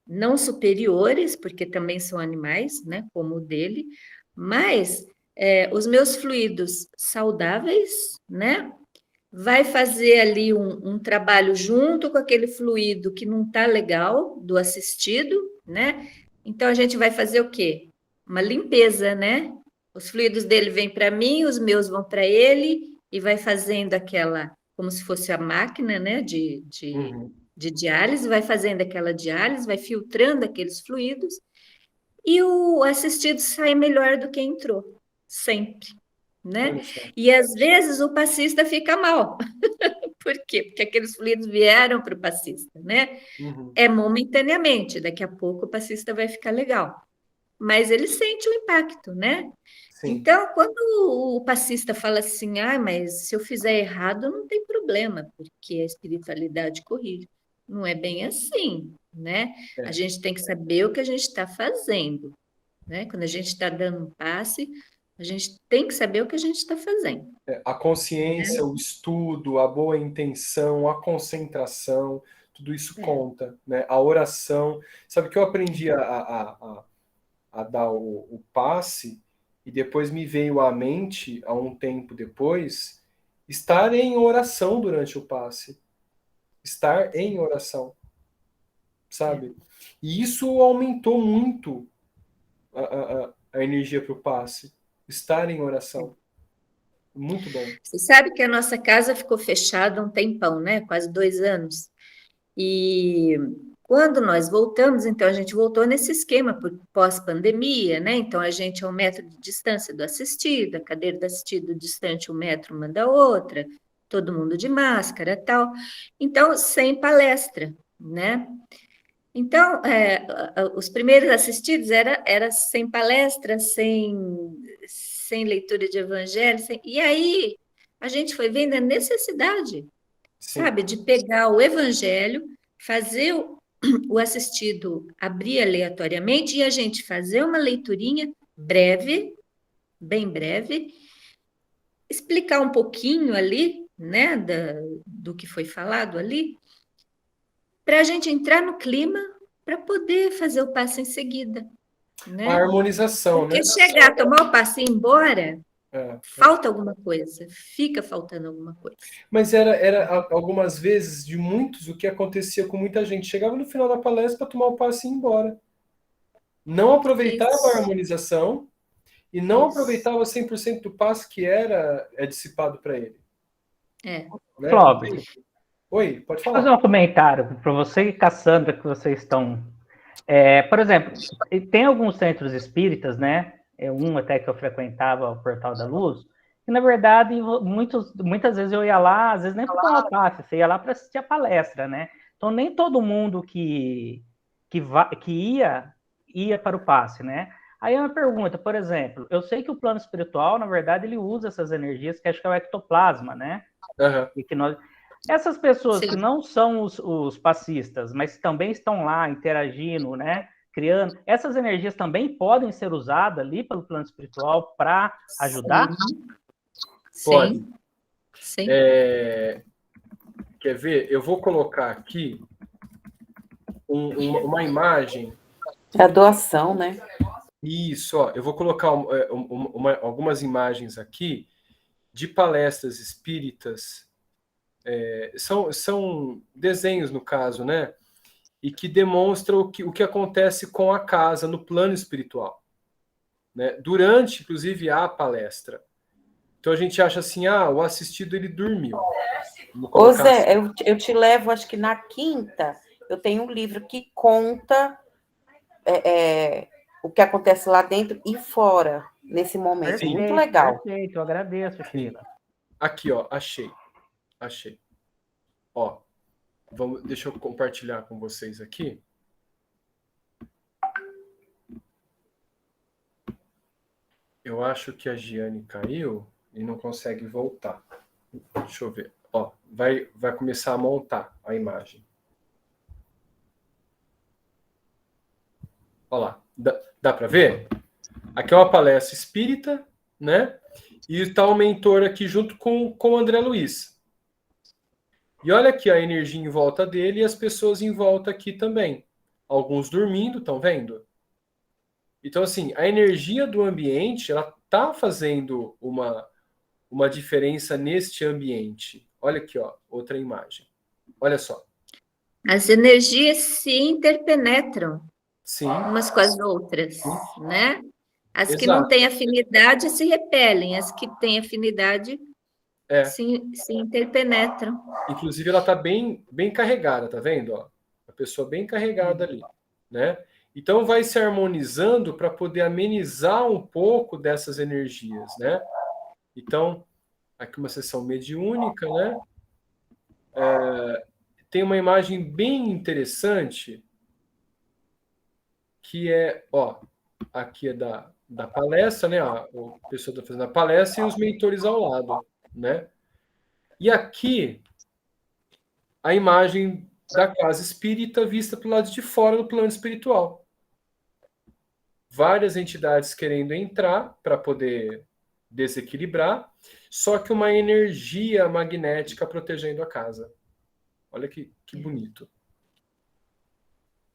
não superiores, porque também são animais, né? Como o dele, mas os meus fluidos saudáveis, né? Vai fazer ali um trabalho junto com aquele fluido que não está legal, do assistido, né? Então, a gente vai fazer o quê? Uma limpeza, né? Os fluidos dele vêm para mim, os meus vão para ele, e vai fazendo aquela, como se fosse a máquina, né? De diálise, vai fazendo aquela diálise, vai filtrando aqueles fluidos, e o assistido sai melhor do que entrou, sempre. Né? E às vezes o passista fica mal. Por quê? Porque aqueles fluidos vieram para o passista, né? É momentaneamente, daqui a pouco o passista vai ficar legal. Mas ele sente o impacto, né? Sim. Então, quando o passista fala assim, mas se eu fizer errado, não tem problema, porque a espiritualidade corrige. Não é bem assim, né? A gente tem que saber o que a gente está fazendo, né? Quando a gente está dando um passe, a gente tem que saber o que a gente está fazendo. A consciência, o estudo, a boa intenção, a concentração, tudo isso conta, né? A oração. Sabe que eu aprendi a dar o passe e depois me veio à mente, há um tempo depois, estar em oração durante o passe. Estar em oração, sabe? E isso aumentou muito a energia para o passe. Estar em oração. Muito bom. Você sabe que a nossa casa ficou fechada um tempão, né? Quase 2 anos. E quando nós voltamos, então a gente voltou nesse esquema pós-pandemia, né? Então a gente é 1 metro de distância do assistido, a cadeira do assistido distante 1 metro uma da outra, todo mundo de máscara, tal. Então, sem palestra, né? Então, os primeiros assistidos era sem palestra, sem leitura de evangelho, e aí a gente foi vendo a necessidade, sabe, de pegar o evangelho, fazer o assistido abrir aleatoriamente e a gente fazer uma leiturinha breve, bem breve, explicar um pouquinho ali, né, do que foi falado ali, para a gente entrar no clima para poder fazer o passe em seguida. Né? A harmonização, porque né? Chegar, tomar o passe e ir embora, Falta alguma coisa, fica faltando alguma coisa. Mas era algumas vezes, de muitos, o que acontecia com muita gente. Chegava no final da palestra para tomar o passe e ir embora. Não aproveitava a harmonização e não aproveitava 100% do passe que é dissipado para ele. Né? Clóvis. Oi, pode falar. Vou fazer um comentário para você e Cassandra, que vocês estão... por exemplo, tem alguns centros espíritas, né? Um até que eu frequentava, o Portal da Luz, e na verdade, muitas vezes eu ia lá, às vezes nem para tomar passe, você ia lá para assistir a palestra, né? Então, nem todo mundo que ia para o passe, né? Aí uma pergunta, por exemplo, eu sei que o plano espiritual, na verdade, ele usa essas energias, que acho que é o ectoplasma, né? E que essas pessoas que não são os passistas, mas também estão lá interagindo, né? Criando, essas energias também podem ser usadas ali pelo plano espiritual para ajudar? Pode. Sim. Quer ver? Eu vou colocar aqui uma imagem. É a doação, né? Isso, ó. Eu vou colocar algumas imagens aqui de palestras espíritas. São desenhos, no caso, né? E que demonstram o que acontece com a casa no plano espiritual. Né? Durante, inclusive, a palestra. Então a gente acha assim, o assistido ele dormiu. Ô Zé, eu te levo, acho que na quinta, eu tenho um livro que conta o que acontece lá dentro e fora, nesse momento. Perfeito, muito legal. Perfeito, eu agradeço, Sheila. Aqui, ó, achei. Ó, deixa eu compartilhar com vocês aqui. Eu acho que a Giane caiu e não consegue voltar. Deixa eu ver. Ó, vai começar a montar a imagem. Olha lá. Dá para ver? Aqui é uma palestra espírita, né? E está o mentor aqui junto com o André Luiz. E olha aqui a energia em volta dele e as pessoas em volta aqui também. Alguns dormindo, estão vendo? Então, assim, a energia do ambiente, ela está fazendo uma diferença neste ambiente. Olha aqui, ó, outra imagem. Olha só. As energias se interpenetram. Sim. Umas com as outras, né? As que Exato. não têm afinidade se repelem, as que têm afinidade se interpenetram. Inclusive, ela está bem carregada, tá vendo? Ó? A pessoa bem carregada ali, né? Então, vai se harmonizando para poder amenizar um pouco dessas energias, né? Então, aqui uma sessão mediúnica, né? Tem uma imagem bem interessante que ó, aqui é da palestra, né? A pessoa está fazendo a palestra e os mentores ao lado, né? E aqui a imagem da casa espírita vista pelo lado de fora do plano espiritual. Várias entidades querendo entrar para poder desequilibrar, só que uma energia magnética protegendo a casa. Olha que bonito.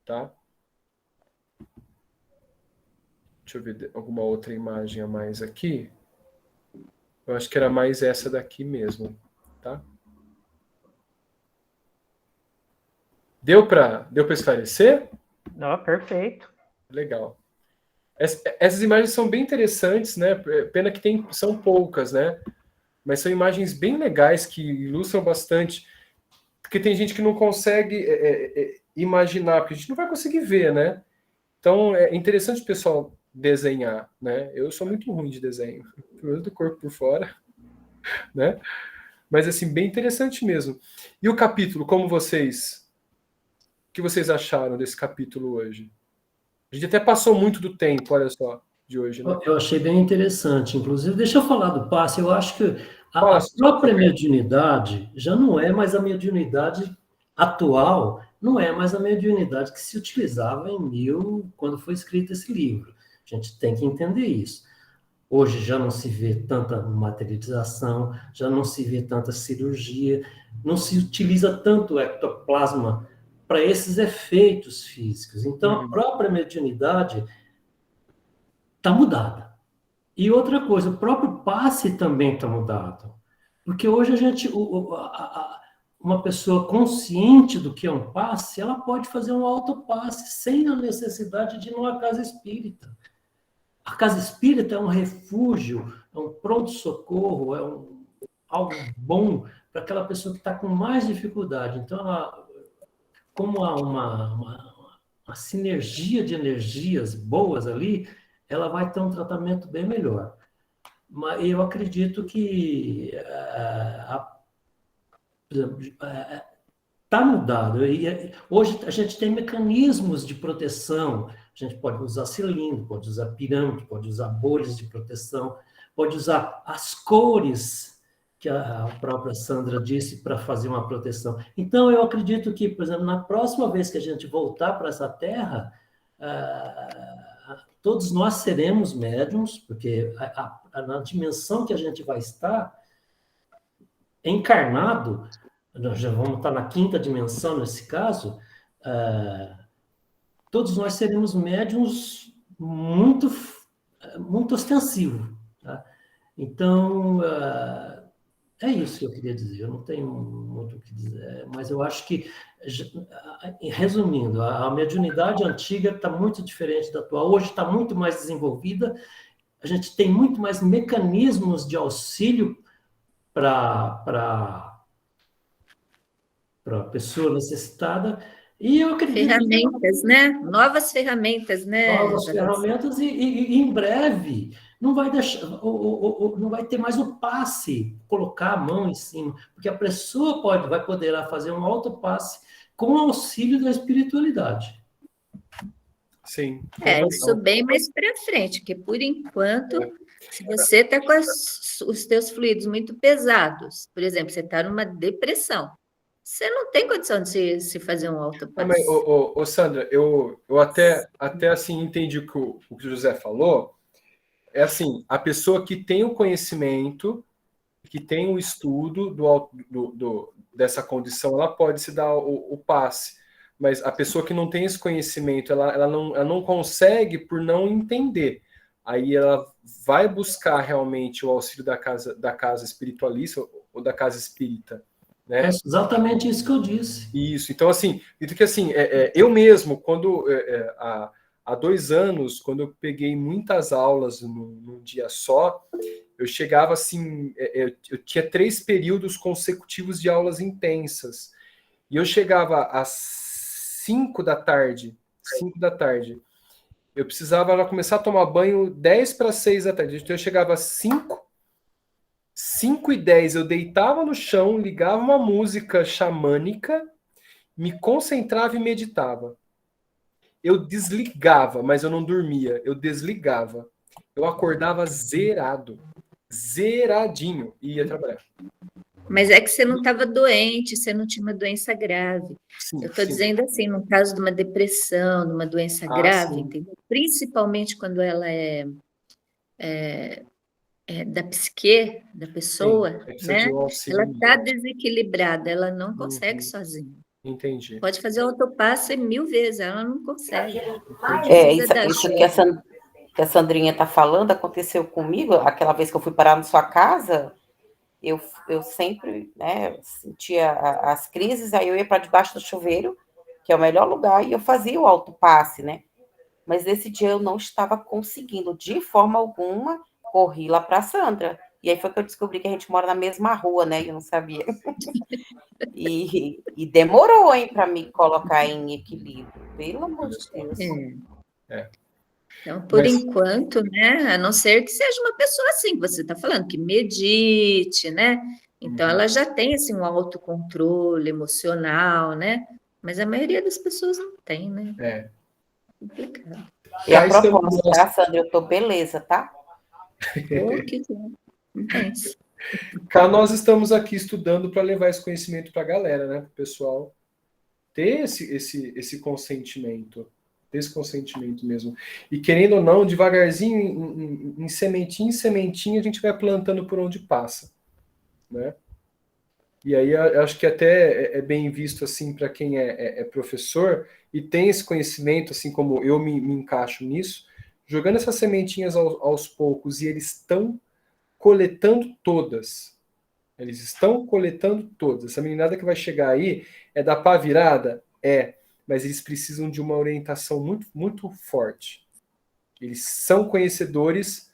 Tá? Deixa eu ver alguma outra imagem a mais aqui. Eu acho que era mais essa daqui mesmo, tá? Deu para esclarecer? Não, perfeito. Legal. Essas imagens são bem interessantes, né? Pena que são poucas, né? Mas são imagens bem legais que ilustram bastante. Porque tem gente que não consegue imaginar, porque a gente não vai conseguir ver, né? Então é interessante o pessoal desenhar, né? Eu sou muito ruim de desenho, pelo do corpo por fora, né? Mas assim, bem interessante mesmo. E o capítulo, o que vocês acharam desse capítulo hoje? A gente até passou muito do tempo, olha só, de hoje, né? Eu achei bem interessante. Inclusive, deixa eu falar do passe. Eu acho que a própria mediunidade já não é mais a mediunidade atual, não é mais a mediunidade que se utilizava quando foi escrito esse livro. A gente tem que entender isso. Hoje já não se vê tanta materialização, já não se vê tanta cirurgia, não se utiliza tanto o ectoplasma para esses efeitos físicos. Então, a própria mediunidade está mudada. E outra coisa, o próprio passe também está mudado. Porque hoje a gente, uma pessoa consciente do que é um passe, ela pode fazer um autopasse sem a necessidade de ir numa casa espírita. A casa espírita é um refúgio, é um pronto-socorro, algo bom para aquela pessoa que está com mais dificuldade. Então, como há uma sinergia de energias boas ali, ela vai ter um tratamento bem melhor. Mas eu acredito que está mudado. Hoje a gente tem mecanismos de proteção. A gente pode usar cilindro, pode usar pirâmide, pode usar bolhas de proteção, pode usar as cores que a própria Sandra disse para fazer uma proteção. Então, eu acredito que, por exemplo, na próxima vez que a gente voltar para essa terra, todos nós seremos médiums, porque na dimensão que a gente vai estar, encarnado, nós já vamos estar na 5ª dimensão nesse caso, todos nós seremos médiums muito, muito ostensivos. Tá? Então, é isso que eu queria dizer. Eu não tenho muito o que dizer, mas eu acho que, resumindo, a mediunidade antiga está muito diferente da atual. Hoje está muito mais desenvolvida, a gente tem muito mais mecanismos de auxílio para a pessoa necessitada, e eu acredito... Ferramentas, né? Novas ferramentas, né? Novas ferramentas, e em breve não vai deixar, não vai ter mais o passe, colocar a mão em cima, porque a pessoa vai poder fazer um autopasse com auxílio da espiritualidade. Sim. Isso bem mais para frente, porque por enquanto, se você está com os teus fluidos muito pesados, por exemplo, você está numa depressão, você não tem condição de se fazer um autopasse. Sandra, eu até assim entendi o que o José falou. É assim, a pessoa que tem o conhecimento, que tem o estudo dessa condição, ela pode se dar o passe. Mas a pessoa que não tem esse conhecimento, ela não consegue por não entender. Aí ela vai buscar realmente o auxílio da casa espiritualista ou da casa espírita. Né? É exatamente isso que eu disse. Isso. Então, assim, eu mesmo, quando há 2 anos, quando eu peguei muitas aulas num dia só, eu chegava assim, eu tinha 3 períodos consecutivos de aulas intensas. E eu chegava às 5 da tarde, eu precisava começar a tomar banho 10 para 6 da tarde. Então eu chegava às 5:10, eu deitava no chão, ligava uma música xamânica, me concentrava e meditava. Eu desligava, mas eu não dormia. Eu desligava. Eu acordava zeradinho, e ia trabalhar. Mas é que você não estava doente, você não tinha uma doença grave. Sim, eu estou dizendo assim, no caso de uma depressão, de uma doença grave, entendeu? Principalmente quando ela é da psique da pessoa, né? Ela está desequilibrada, ela não consegue sozinha. Entendi. Pode fazer autopasse 1000 vezes, ela não consegue. Isso que a Sandrinha está falando aconteceu comigo, aquela vez que eu fui parar na sua casa, eu sempre, né, sentia as crises, aí eu ia para debaixo do chuveiro, que é o melhor lugar, e eu fazia o autopasse, né? Mas nesse dia eu não estava conseguindo, de forma alguma, corri lá para a Sandra. E aí foi que eu descobri que a gente mora na mesma rua, né? E eu não sabia. E demorou, hein, para me colocar em equilíbrio. Pelo amor de Deus. Então, por enquanto, né? A não ser que seja uma pessoa assim, que você está falando, que medite, né? Então, ela já tem, assim, um autocontrole emocional, né? Mas a maioria das pessoas não tem, né? Complicado. E a proposta, tá, Sandra? Eu tô beleza, tá? Cá nós estamos aqui estudando para levar esse conhecimento para a galera, né? Para o pessoal ter esse consentimento. Ter esse consentimento mesmo. E querendo ou não, devagarzinho, em sementinha, a gente vai plantando por onde passa. Né? E aí eu acho que até é bem visto assim para quem é professor e tem esse conhecimento, assim como eu me encaixo nisso, jogando essas sementinhas aos poucos, e eles estão coletando todas. Eles estão coletando todas. Essa meninada que vai chegar aí é da pá virada? É, mas eles precisam de uma orientação muito, muito forte. Eles são conhecedores,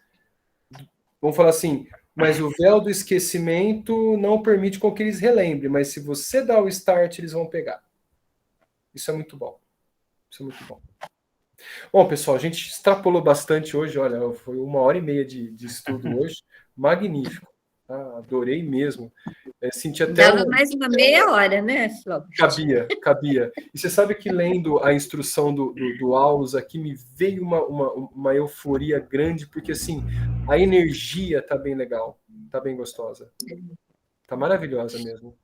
vamos falar assim, mas o véu do esquecimento não permite com que eles relembrem, mas se você dá o start, eles vão pegar. Isso é muito bom. Isso é muito bom. Bom, pessoal, a gente extrapolou bastante hoje, olha, foi 1h30 de estudo hoje, magnífico. Ah, adorei mesmo. Senti até Dava mais uma meia hora, né, Flávio? Cabia. E você sabe que lendo a instrução do Aulus aqui me veio uma euforia grande, porque assim, a energia tá bem legal, tá bem gostosa. Tá maravilhosa mesmo.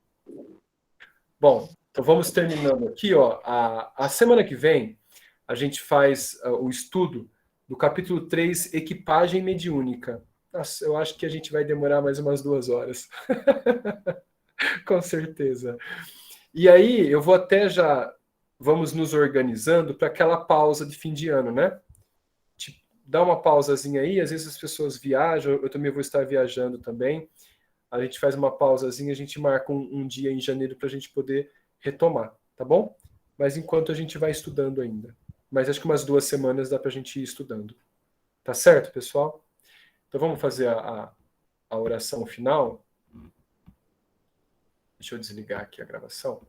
Bom, então vamos terminando aqui, ó. A semana que vem a gente faz o estudo do capítulo 3, Equipagem Mediúnica. Nossa, eu acho que a gente vai demorar mais umas 2 horas. Com certeza. E aí, eu vou até já... Vamos nos organizando para aquela pausa de fim de ano, né? Tipo, dá uma pausazinha aí, às vezes as pessoas viajam, eu também vou estar viajando também. A gente faz uma pausazinha, a gente marca um dia em janeiro para a gente poder retomar, tá bom? Mas enquanto a gente vai estudando ainda. Mas acho que umas 2 semanas dá para a gente ir estudando. Tá certo, pessoal? Então vamos fazer a oração final. Deixa eu desligar aqui a gravação.